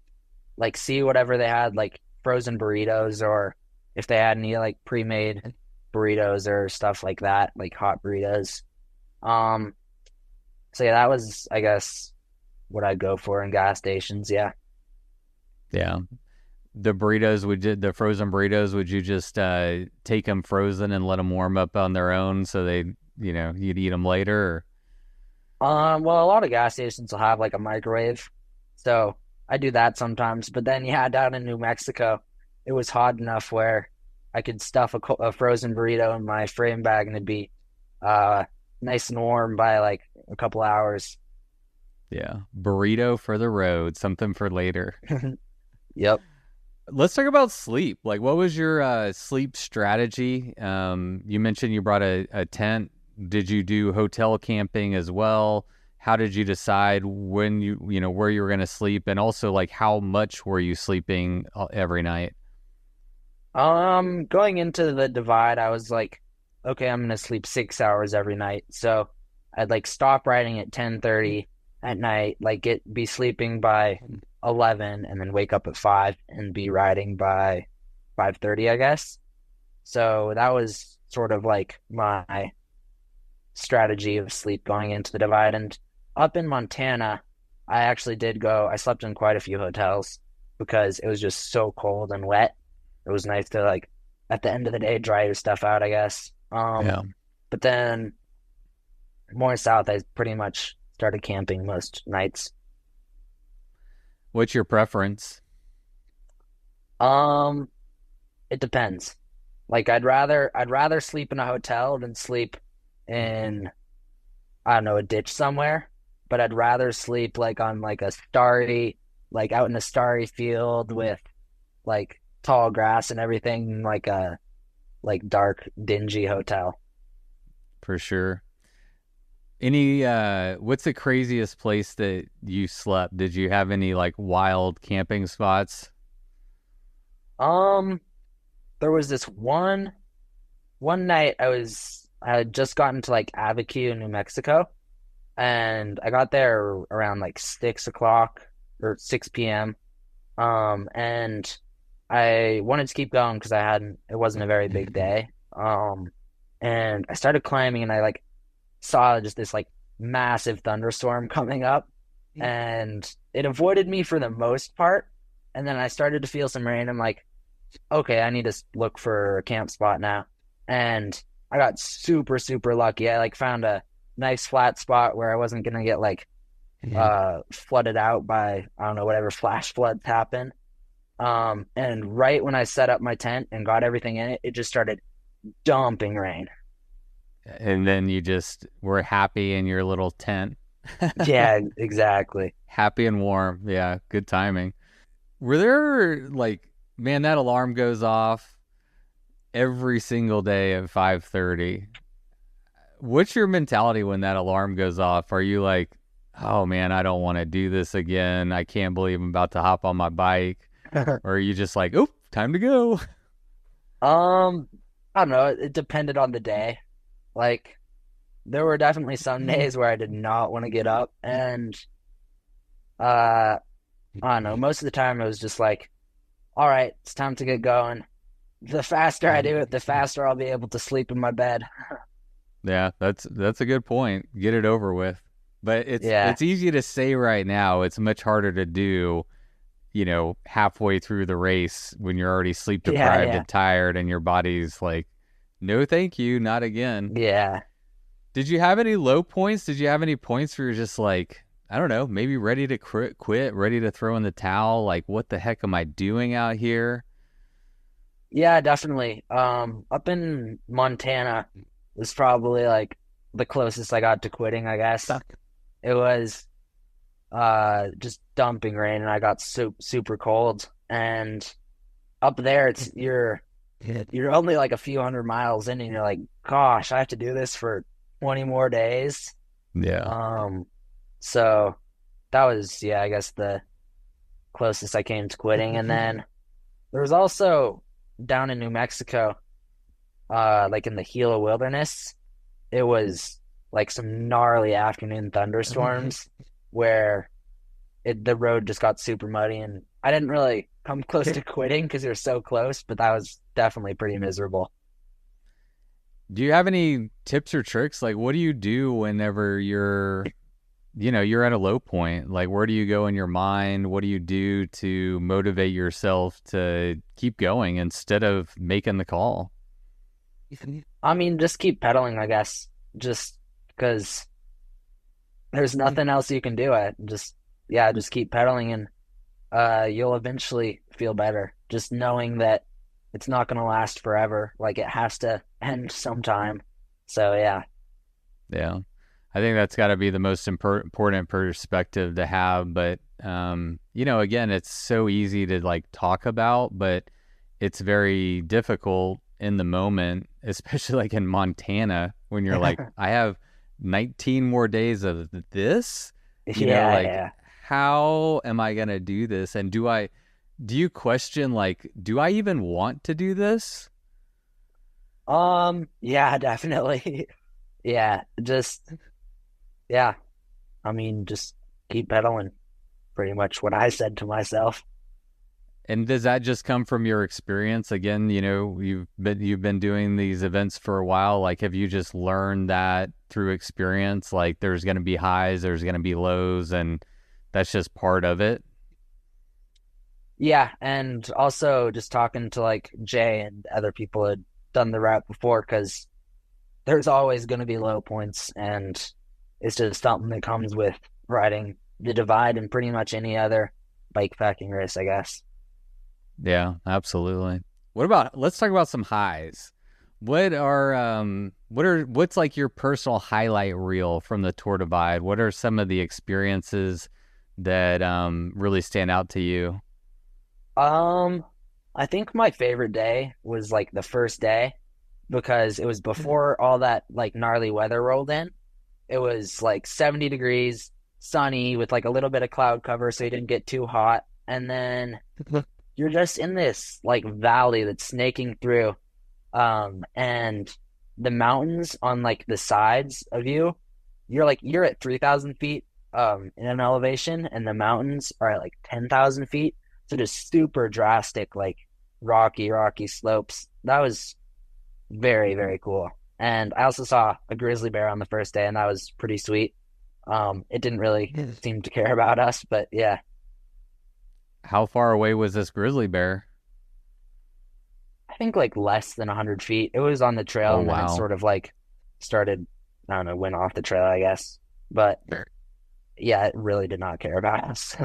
like see whatever they had, like frozen burritos or if they had any like pre-made burritos or stuff like that, like hot burritos. Um, so yeah, that was, I guess, what I'd go for in gas stations. Yeah. Yeah. The frozen burritos, would you just take them frozen and let them warm up on their own so you'd eat them later? Well, a lot of gas stations will have like a microwave, so I do that sometimes. But then, yeah, down in New Mexico, it was hot enough where I could stuff a frozen burrito in my frame bag and it'd be uh nice and warm by like a couple hours. Yeah. Burrito for the road, something for later. Yep. Let's talk about sleep. Like, what was your sleep strategy? You mentioned you brought a tent. Did you do hotel camping as well? How did you decide when where you were going to sleep? And also, like, how much were you sleeping every night? Going into the divide, I was like, okay, I'm gonna sleep 6 hours every night. So I'd like stop riding at 10:30 at night, like be sleeping by 11 and then wake up at 5 and be riding by 5:30, I guess. So that was sort of like my strategy of sleep going into the divide. And up in Montana, I slept in quite a few hotels because it was just so cold and wet. It was nice to like at the end of the day dry your stuff out, I guess. Yeah. But then more south, I pretty much started camping most nights. What's your preference? Um, it depends. Like I'd rather sleep in a hotel than sleep in, I don't know, a ditch somewhere. But I'd rather sleep like on like a starry, like out in a starry field with like tall grass and everything, than like a like dark, dingy hotel. For sure. What's the craziest place that you slept? Did you have any like wild camping spots? Um, there was this one night I had just gotten to like Abiquiu, New Mexico, and I got there around like 6 o'clock or 6 p.m. And I wanted to keep going because it wasn't a very big day. And I started climbing and I like saw just this like massive thunderstorm coming up and it avoided me for the most part. And then I started to feel some rain. I'm like, okay, I need to look for a camp spot now. And I got super, super lucky. I like found a nice flat spot where I wasn't gonna get like flooded out by, I don't know, whatever flash floods happen. And right when I set up my tent and got everything in it, it just started dumping rain. And then you just were happy in your little tent. Yeah, exactly. Happy and warm. Yeah, good timing. Were there like, man, that alarm goes off every single day at 5:30. What's your mentality when that alarm goes off? Are you like, oh man, I don't want to do this again. I can't believe I'm about to hop on my bike. Or are you just like, oh, time to go? I don't know. It depended on the day. Like, there were definitely some days where I did not want to get up, and I don't know. Most of the time, it was just like, all right, it's time to get going. The faster I do it, the faster I'll be able to sleep in my bed. Yeah, that's a good point. Get it over with. But Yeah. it's easy to say right now. It's much harder to do, halfway through the race when you're already sleep Yeah, deprived yeah. and tired and your body's like, no, thank you, not again. Yeah. Did you have any low points? Did you have any points where you're just like, I don't know, maybe ready to quit, ready to throw in the towel? Like, what the heck am I doing out here? Yeah, definitely. Up in Montana was probably like the closest I got to quitting, I guess. It was just dumping rain and I got super cold. And up there you're only like a few hundred miles in and you're like, gosh, I have to do this for 20 more days. Yeah. Um, so that was, yeah, I guess the closest I came to quitting. And then there was also down in New Mexico, like in the Gila Wilderness, it was like some gnarly afternoon thunderstorms where the road just got super muddy and I didn't really come close to quitting because you're so close, but that was definitely pretty miserable. Do you have any tips or tricks? Like, what do you do whenever you're at a low point? Like, where do you go in your mind? What do you do to motivate yourself to keep going instead of making the call? I mean, just keep pedaling, I guess, just because there's nothing else you can do. Yeah, just keep pedaling and you'll eventually feel better. Just knowing that it's not going to last forever. Like it has to end sometime. So yeah. Yeah. I think that's got to be the most important perspective to have. But, again, it's so easy to like talk about, but it's very difficult in the moment, especially like in Montana when you're like, I have 19 more days of this, Yeah, like, yeah. how am I going to do this? And do you question, like, do I even want to do this? Yeah, definitely. Yeah, yeah. I mean, just keep pedaling. Pretty much what I said to myself. And does that just come from your experience? Again, you've been doing these events for a while. Like, have you just learned that through experience? Like, there's going to be highs, there's going to be lows, and that's just part of it. Yeah, and also just talking to like Jay and other people who had done the route before, because there's always going to be low points, and it's just something that comes with riding the divide and pretty much any other bike packing race, I guess. Yeah, absolutely. Let's talk about some highs. What's like your personal highlight reel from the Tour Divide? What are some of the experiences that really stand out to you? Um, I think my favorite day was like the first day because it was before all that like gnarly weather rolled in. It was like 70 degrees, sunny with like a little bit of cloud cover so you didn't get too hot. And then you're just in this like valley that's snaking through. And the mountains on like the sides of you, you're at 3,000 feet in an elevation, and the mountains are at like 10,000 feet. So just super drastic, like rocky slopes. That was very, very cool. And I also saw a grizzly bear on the first day, and that was pretty sweet. It didn't really seem to care about us, but yeah. How far away was this grizzly bear? I think like less than 100 feet. It was on the trail, Oh, and then it wow. sort of like started, I don't know, went off the trail, I guess. But yeah, it really did not care about us.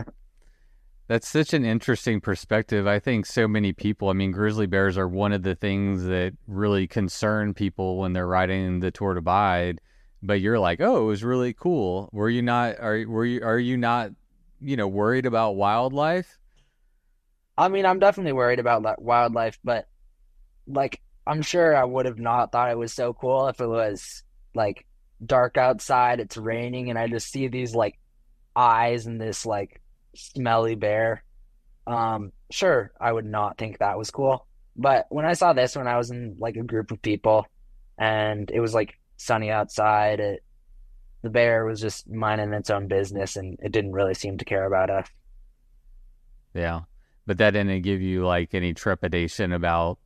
That's such an interesting perspective. I think so many people, I mean, grizzly bears are one of the things that really concern people when they're riding the Tour Divide. But you're like, oh, it was really cool. Are you not, worried about wildlife? I mean, I'm definitely worried about wildlife, but like, I'm sure I would have not thought it was so cool if it was like dark outside, it's raining, and I just see these like eyes and this like smelly bear. Sure, I would not think that was cool. But when I saw this when I was in like a group of people and it was like sunny outside, the bear was just minding its own business and it didn't really seem to care about us. Yeah. But that didn't give you like any trepidation about,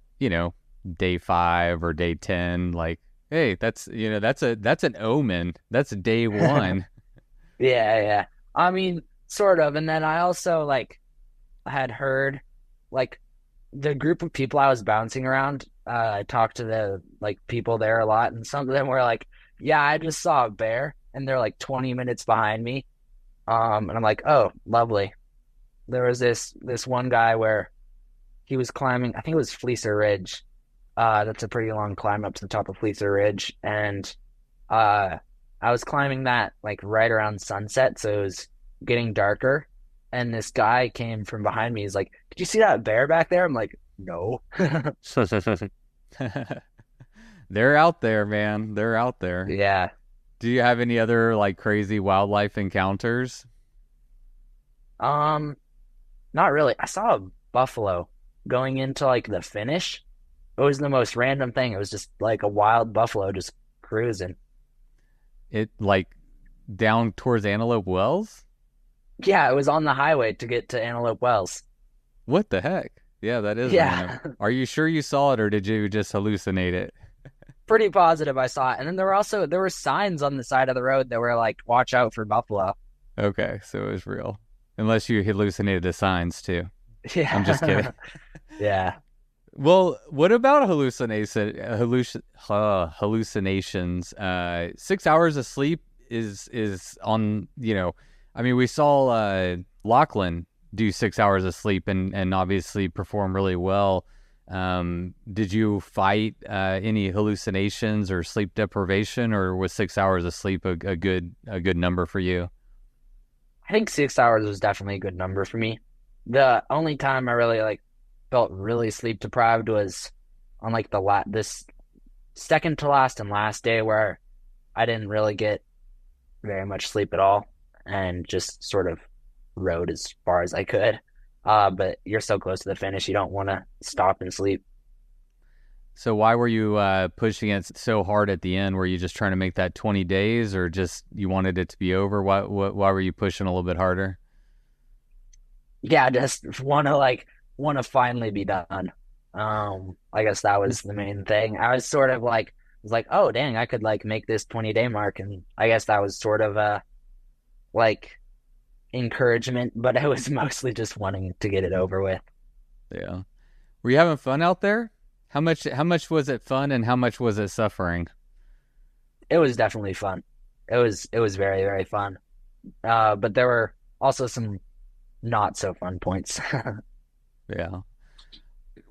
day 5 or day 10. Like, Hey, that's an omen. That's day one. Yeah, yeah. I mean, sort of. And then I also like had heard like the group of people I was bouncing around. I talked to the like people there a lot, and some of them were like, "Yeah, I just saw a bear," and they're like 20 minutes behind me. And I'm like, "Oh, lovely." There was this one guy where he was climbing. I think it was Fleecer Ridge. That's a pretty long climb up to the top of Fleecer Ridge, and uh, I was climbing that like right around sunset, so it was getting darker. And this guy came from behind me. He's like, "Did you see that bear back there?" I'm like, "No." They're out there, man. They're out there. Yeah. Do you have any other like crazy wildlife encounters? Um, Not really. I saw a buffalo going into like the finish. It was the most random thing. It was just like a wild buffalo just cruising. It like down towards Antelope Wells? Yeah, it was on the highway to get to Antelope Wells. What the heck? Yeah, that is random. Yeah, Are you sure you saw it or did you just hallucinate it? pretty positive I saw it. And then there were signs on the side of the road that were like, "Watch out for buffalo." Okay, so it was real. Unless you hallucinated the signs too. I'm just kidding. Yeah. Yeah. Well, what about hallucinations? 6 hours of sleep is on, I mean, we saw Lachlan do 6 hours of sleep and obviously perform really well. Did you fight any hallucinations or sleep deprivation, or was 6 hours of sleep a good number for you? I think 6 hours was definitely a good number for me. The only time I really like felt really sleep deprived was on like this second to last and last day where I didn't really get very much sleep at all and just sort of rode as far as I could. But you're so close to the finish, you don't want to stop and sleep. So why were you pushing it so hard at the end? Were you just trying to make that 20 days, or just you wanted it to be over? Why were you pushing a little bit harder? Yeah, just want to finally be done. I guess that was the main thing. I was sort of like was like, oh dang, I could like make this 20-day mark, and I guess that was sort of a like encouragement, but I was mostly just wanting to get it over with. Yeah. Were you having fun out there? How much was it fun and how much was it suffering? It was definitely fun. It was very, very fun. But there were also some not so fun points. Yeah.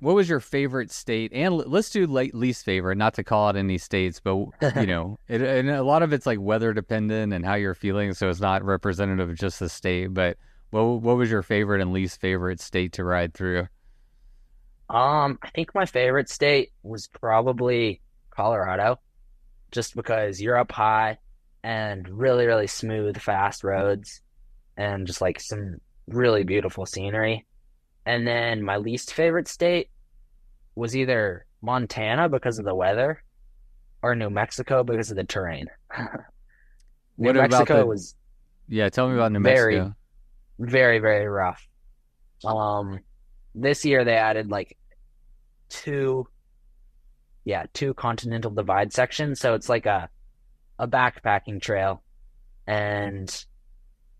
What was your favorite state? And let's do least favorite, not to call out any states, but and a lot of it's like weather dependent and how you're feeling, so it's not representative of just the state. But what was your favorite and least favorite state to ride through? I think my favorite state was probably Colorado, just because you're up high and really, really smooth, fast roads and just like some really beautiful scenery. And then my least favorite state was either Montana because of the weather or New Mexico because of the terrain. New What about Mexico was Yeah, tell me about New very, Mexico. very, very rough. Um, this year they added like two, yeah, two continental divide sections. So it's like a backpacking trail and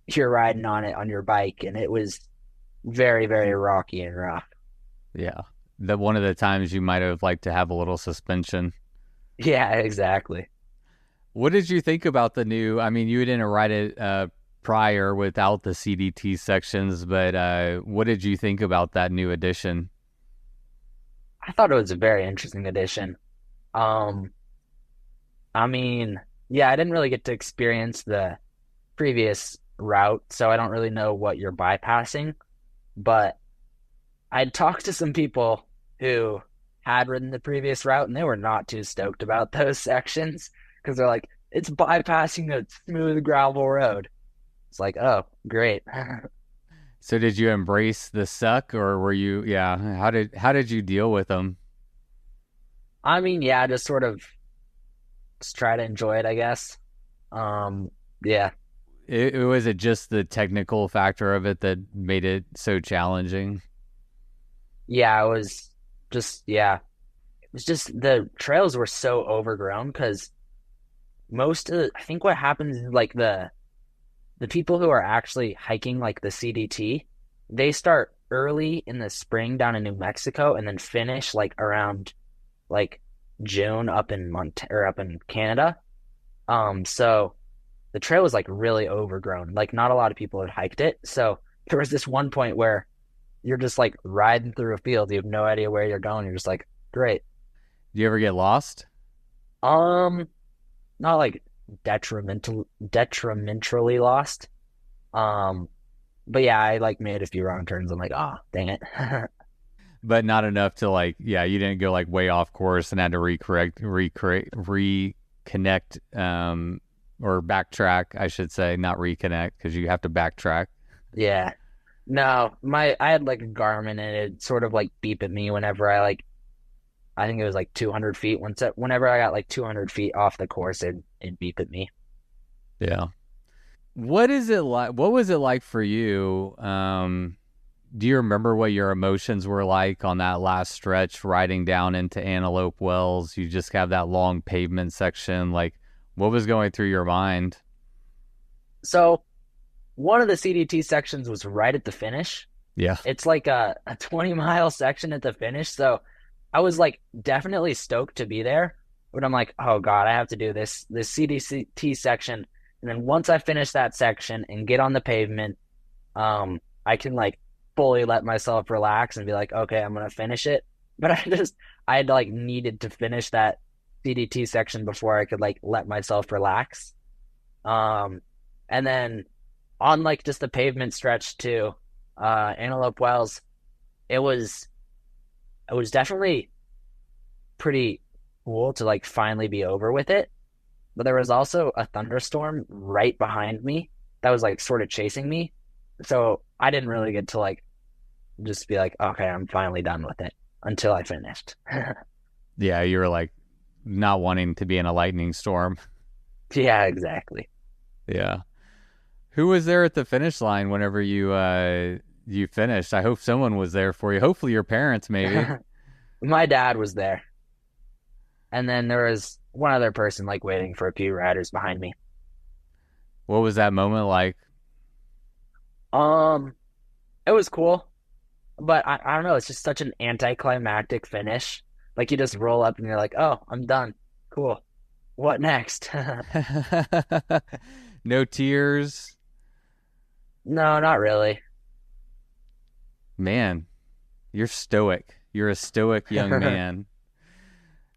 you're riding on it on your bike, and it was very, very rocky and rough. Yeah. That one of the times you might have liked to have a little suspension. Yeah, exactly. What did you think about the new? I mean, you didn't ride it prior without the CDT sections, but what did you think about that new addition? I thought it was a very interesting addition. Um, I mean, yeah, I didn't really get to experience the previous route, so I don't really know what you're bypassing, but I'd talked to some people who had ridden the previous route, and they were not too stoked about those sections because they're like, it's bypassing a smooth gravel road. It's like, oh, great. So did you embrace the suck, or were you? Yeah. How did you deal with them? I mean, yeah, just sort of just try to enjoy it, I guess. Yeah, Was it just the technical factor of it that made it so challenging? yeah, it was just, yeah, was just the trails were so overgrown because I think what happens is like the people who are actually hiking like the CDT, they start early in the spring down in New Mexico and then finish like around like June up in up in Canada. So the trail was like really overgrown. Like not a lot of people had hiked it. So there was this one point where you're just like riding through a field. You have no idea where you're going. You're just like, great. Do you ever get lost? Um, Not like detrimentally lost. Um, but yeah, I like made a few wrong turns. I'm like, oh, dang it. But not enough to like, yeah, you didn't go like way off course and had to reconnect, or backtrack, I should say, not reconnect because you have to backtrack. Yeah. No, I had like a Garmin and it sort of like beep at me whenever I think it was like 200 feet. Whenever I got like 200 feet off the course, it'd beep at me. Yeah. What is it like? What was it like for you? Do you remember what your emotions were like on that last stretch riding down into Antelope Wells? You just have that long pavement section. Like, what was going through your mind? So one of the CDT sections was right at the finish. Yeah. It's like a 20-mile section at the finish. So I was like definitely stoked to be there. But I'm like, oh God, I have to do this CDT section. And then once I finish that section and get on the pavement, I can like fully let myself relax and be like, okay, I'm gonna finish it. But I had like needed to finish that CDT section before I could like let myself relax. And then on like just the pavement stretch too, Antelope Wells, it was definitely pretty cool to like finally be over with it. But there was also a thunderstorm right behind me that was like sort of chasing me. So I didn't really get to like just be like, okay, I'm finally done with it until I finished. Yeah, you were like not wanting to be in a lightning storm. Yeah, exactly. Yeah. Who was there at the finish line whenever you finished? I hope someone was there for you. Hopefully your parents, maybe. My dad was there. And then there was one other person like waiting for a few riders behind me. What was that moment like? Um, it was cool, but I don't know, it's just such an anticlimactic finish. Like you just roll up and you're like, "Oh, I'm done. Cool. What next?" No tears. No, not really. Man, you're stoic. You're a stoic young man.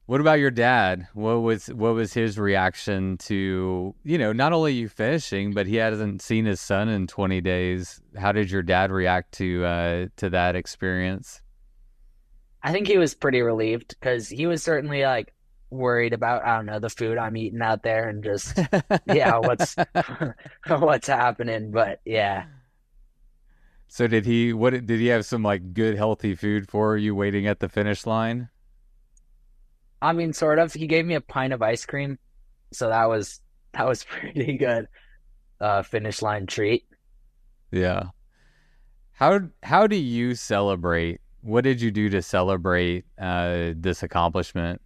What about your dad? What was his reaction to, not only you finishing, but he hasn't seen his son in 20 days. How did your dad react to that experience? I think he was pretty relieved because he was certainly like worried about, I don't know, the food I'm eating out there and just yeah, what's what's happening. But yeah. So did he have some like good healthy food for you waiting at the finish line? I mean, sort of. He gave me a pint of ice cream, so that was pretty good. Finish line treat. Yeah. How do you celebrate? What did you do to celebrate this accomplishment?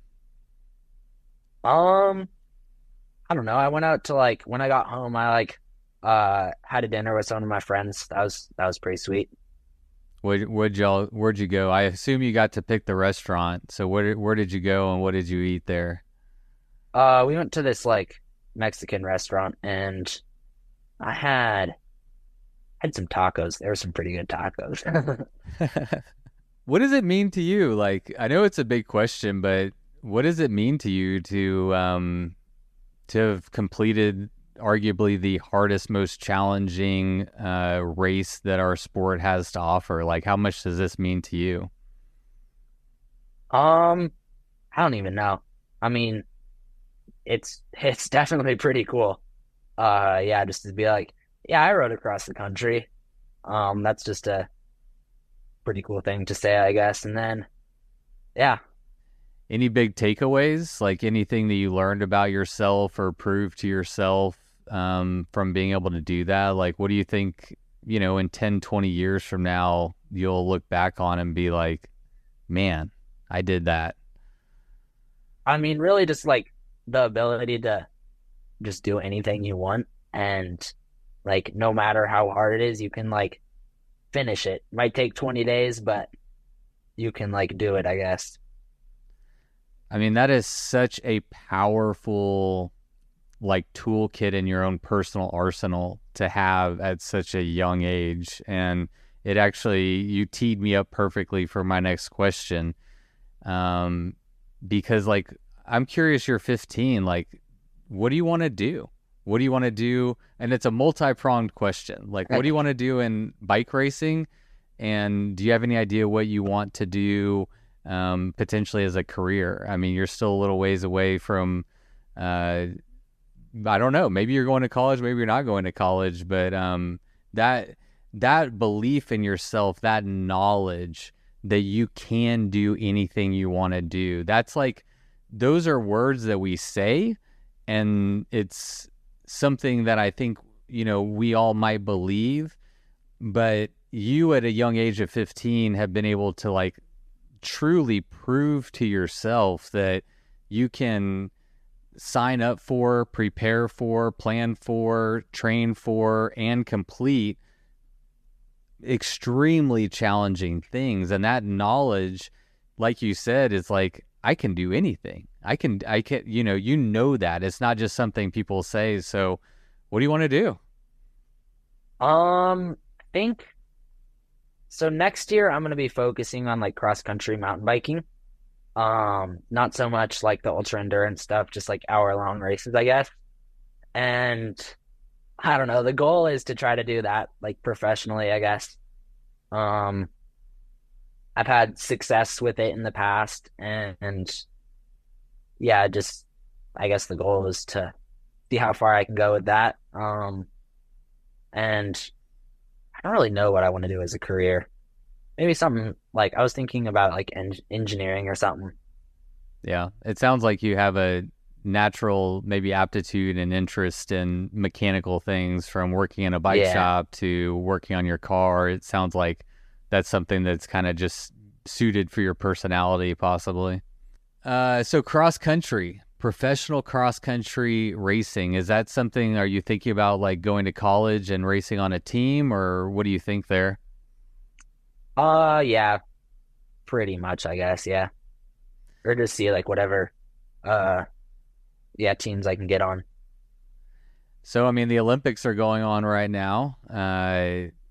Um, I don't know. I went out to like when I got home, I like had a dinner with some of my friends. That was pretty sweet. Where'd you go? I assume you got to pick the restaurant. So where did you go and what did you eat there? We went to this like Mexican restaurant and I had some tacos. There were some pretty good tacos. What does it mean to you? Like, I know it's a big question, but what does it mean to you to have completed arguably the hardest, most challenging race that our sport has to offer? Like, how much does this mean to you? Um, I don't even know. I mean, it's definitely pretty cool. Yeah, just to be like, yeah, I rode across the country. That's just a pretty cool thing to say, I guess. And then, yeah. Any big takeaways, like anything that you learned about yourself or proved to yourself from being able to do that? Like, what do you think, in 10, 20 years from now, you'll look back on and be like, man, I did that. I mean, really just like the ability to just do anything you want, and like no matter how hard it is, you can like finish it. Might take 20 days, but you can like do it, I guess. I mean, that is such a powerful like toolkit in your own personal arsenal to have at such a young age. And it actually, you teed me up perfectly for my next question. Because like, I'm curious, you're 15, like, what do you want to do? What do you want to do? And it's a multi-pronged question. Like, what do you want to do in bike racing? And do you have any idea what you want to do potentially as a career? I mean, you're still a little ways away from, I don't know, maybe you're going to college, maybe you're not going to college, but that belief in yourself, that knowledge that you can do anything you want to do, that's like, those are words that we say, and it's something that I think, we all might believe, but you at a young age of 15 have been able to like truly prove to yourself that you can sign up for, prepare for, plan for, train for, and complete extremely challenging things. And that knowledge, like you said, is like, I can do anything. I can, that it's not just something people say. So what do you want to do? I think so. Next year, I'm going to be focusing on like cross country mountain biking. Not so much like the ultra endurance stuff, just like hour-long races, I guess. And I don't know, the goal is to try to do that like professionally, I guess. Um, I've had success with it in the past, and yeah, just I guess the goal is to see how far I can go with that. And I don't really know what I want to do as a career. Maybe something like I was thinking about like engineering or something. Yeah, it sounds like you have a natural maybe aptitude and interest in mechanical things, from working in a bike Yeah. shop to working on your car. It sounds like that's something that's kind of just suited for your personality, possibly. So cross country, professional cross country racing, is that something, are you thinking about like going to college and racing on a team, or what do you think there? Yeah, pretty much, I guess. Yeah. Or just see like whatever, uh, yeah, teams I can get on. So, I mean, the Olympics are going on right now.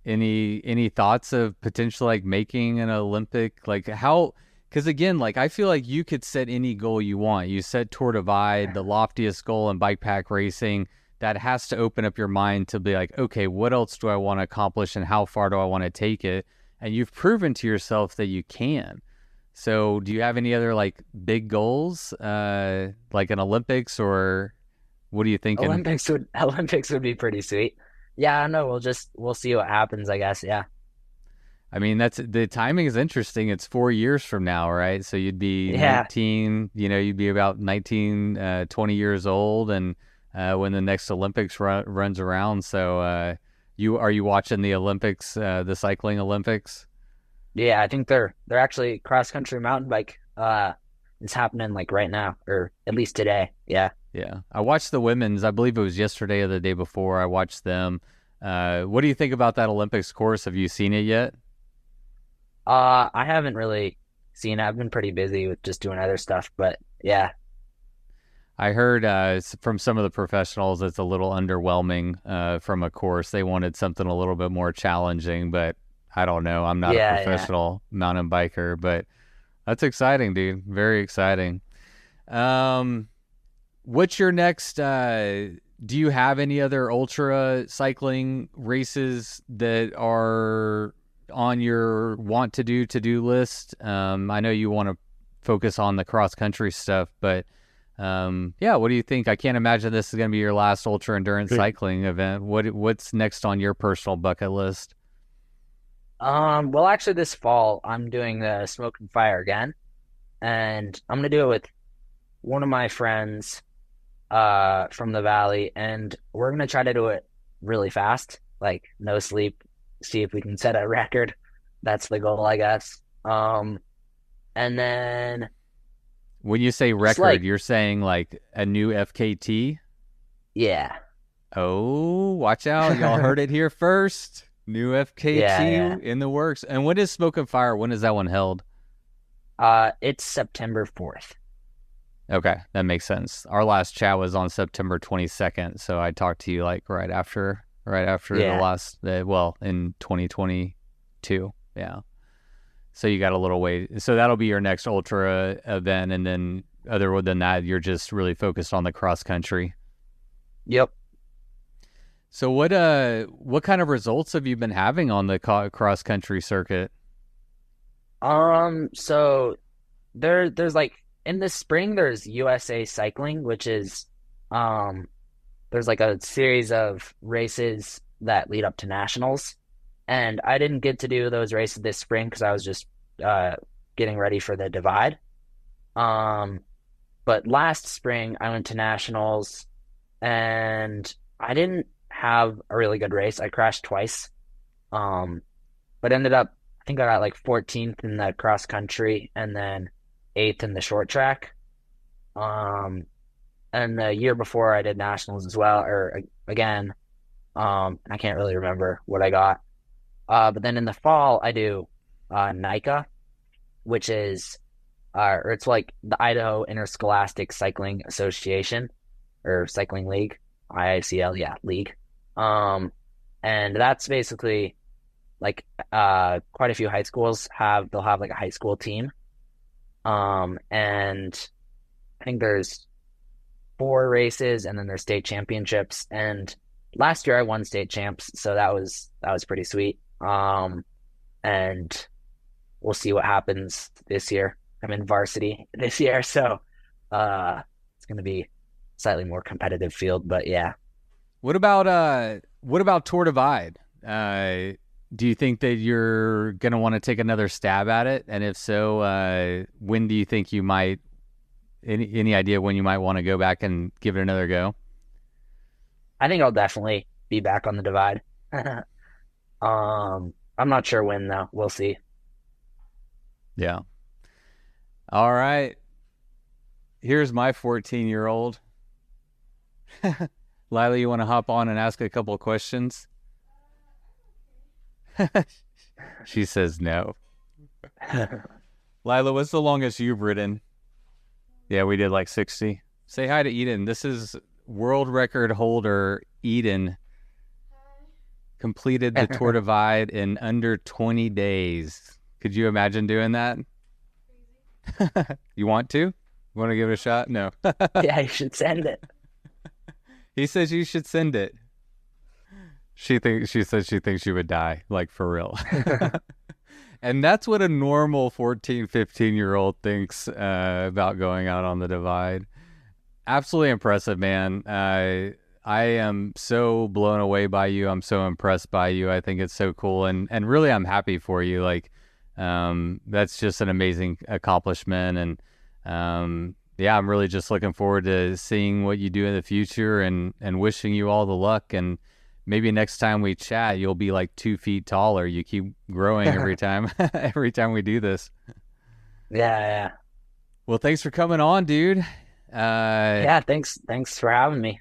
Any thoughts of potential like making an Olympic, like how? Because again, like I feel like you could set any goal you want. You set Tour Divide, the loftiest goal in bike pack racing. That has to open up your mind to be like, okay, what else do I want to accomplish, and how far do I want to take it? And you've proven to yourself that you can. So, do you have any other like big goals, like an Olympics, or what are you thinking? Olympics would be pretty sweet. Yeah, I know. We'll see what happens, I guess. Yeah. I mean, that's the timing is interesting. It's 4 years from now, right? So you'd be Yeah. 19, you'd be about 19, 20 years old, and when the next Olympics runs around. So are you watching the Olympics, the cycling Olympics? Yeah, I think they're actually cross country mountain bike is happening like right now, or at least today. Yeah. Yeah. I watched the women's, I believe it was yesterday or the day before. I watched them. What do you think about that Olympics course? Have you seen it yet? I haven't really seen it. I've been pretty busy with just doing other stuff, but yeah. I heard from some of the professionals it's a little underwhelming from a course. They wanted something a little bit more challenging, but I don't know. I'm not a Yeah, yeah. professional mountain biker, but that's exciting, dude. Very exciting. Um, what's your next? Do you have any other ultra cycling races that are on your want to do list? I know you want to focus on the cross country stuff, but yeah, what do you think? I can't imagine this is going to be your last ultra endurance cycling event. What's next on your personal bucket list? Well, actually, this fall I'm doing the Smoke and Fire again, and I'm gonna do it with one of my friends, from the valley, and we're gonna try to do it really fast, like no sleep, see if we can set a record. That's the goal, I guess. And then When you say It's record, like, you're saying like a new FKT? yeah, Oh, watch out. Y'all heard it here first. New yeah, FKT yeah. in the works. And when is Smoke and Fire? When is that one held? It's September 4th. Okay, that makes sense. Our last chat was on September 22nd, so I talked to you like right after the Yeah. last, in 2022. Yeah. So you got a little way. So that'll be your next ultra event, and then other than that, you're just really focused on the cross country. Yep. So what kind of results have you been having on the cross country circuit? So there's like in the spring there's USA Cycling, which is um there's like a series of races that lead up to nationals. And I didn't get to do those races this spring because I was just getting ready for the divide. Um, but last spring I went to nationals and I didn't have a really good race. I crashed twice. Um, but ended up, I think I got like 14th in the cross country and then 8th in the short track. Um, and the year before I did nationals as well, or again, I can't really remember what I got. But then in the fall I do NICA, which is or it's like the Idaho Interscholastic Cycling Association or Cycling League, IICL, yeah, league. Um, and that's basically like quite a few high schools they'll have like a high school team. And I think there's 4 races and then there's state championships. And last year I won state champs, so that was pretty sweet. And we'll see what happens this year. I'm in varsity this year, so it's gonna be slightly more competitive field, but yeah. What about Tour Divide? Do you think that you're gonna want to take another stab at it? And if so, when do you think you might? Any idea when you might want to go back and give it another go? I think I'll definitely be back on the divide. I'm not sure when though. We'll see. Yeah. All right. Here's my 14-year-old. Lila, you want to hop on and ask a couple of questions? She says no. Lila, what's the longest you've ridden? Yeah, we did like 60. Say hi to Edyn. This is world record holder Edyn. Completed the Tour Divide in under 20 days. Could you imagine doing that? You want to? You want to give it a shot? No. Yeah, you should send it. He says you should send it. She says she thinks she would die, like for real. And that's what a normal 14, 15-year-old thinks about going out on the divide. Absolutely impressive, man. I am so blown away by you. I'm so impressed by you. I think it's so cool. And really, I'm happy for you. Like, that's just an amazing accomplishment. And yeah, I'm really just looking forward to seeing what you do in the future and wishing you all the luck. And maybe next time we chat, you'll be like 2 feet taller. You keep growing every time, every time we do this. Yeah. Well, thanks for coming on, dude. Yeah, thanks for having me.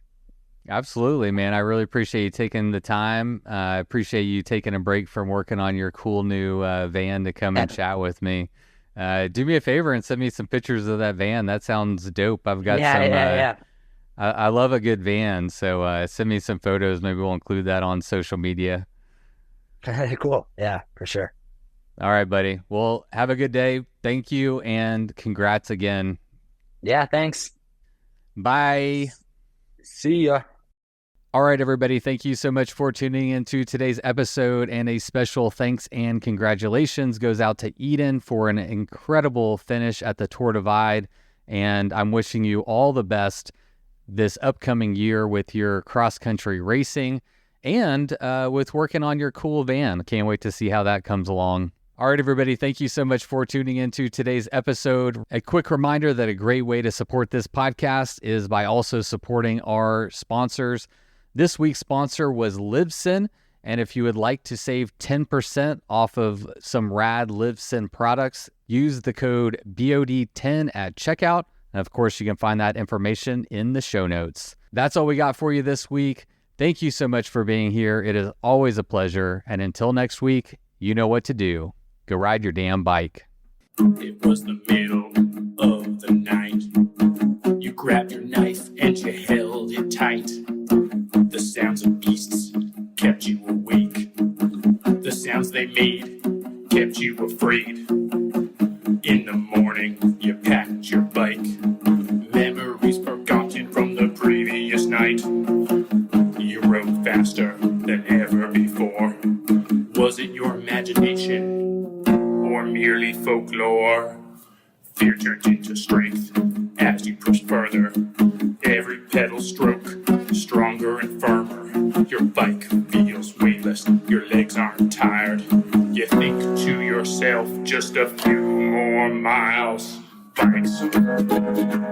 Absolutely, man. I really appreciate you taking the time. I appreciate you taking a break from working on your cool new van to come and chat with me. Do me a favor and send me some pictures of that van. That sounds dope. I've got some. Yeah. I love a good van, so send me some photos. Maybe we'll include that on social media. Cool. Yeah, for sure. All right, buddy. Well, have a good day. Thank you, and congrats again. Yeah, thanks. Bye. See ya. All right, everybody. Thank you so much for tuning into today's episode, and a special thanks and congratulations goes out to Edyn for an incredible finish at the Tour Divide, and I'm wishing you all the best this upcoming year with your cross-country racing and with working on your cool van. Can't wait to see how that comes along. All right, everybody, thank you so much for tuning into today's episode. A quick reminder that a great way to support this podcast is by also supporting our sponsors. This week's sponsor was Libsyn, And if you would like to save 10% off of some rad LiveSend products, use the code BOD10 at checkout. And of course, you can find that information in the show notes. That's all we got for you this week. Thank you so much for being here. It is always a pleasure. And until next week, you know what to do. Go ride your damn bike. It was the middle of the night. You grabbed your knife and you held it tight. The sounds of beasts kept you awake. The sounds they made kept you afraid. In the morning, you packed your bike. Memories forgotten from the previous night. You rode faster than ever before. Was it your imagination or merely folklore? Fear turned into strength as you pushed further. Every pedal stroke, stronger and firmer. Your bike feels weightless, your legs aren't tired. You think to yourself, just a few more miles. Bikes.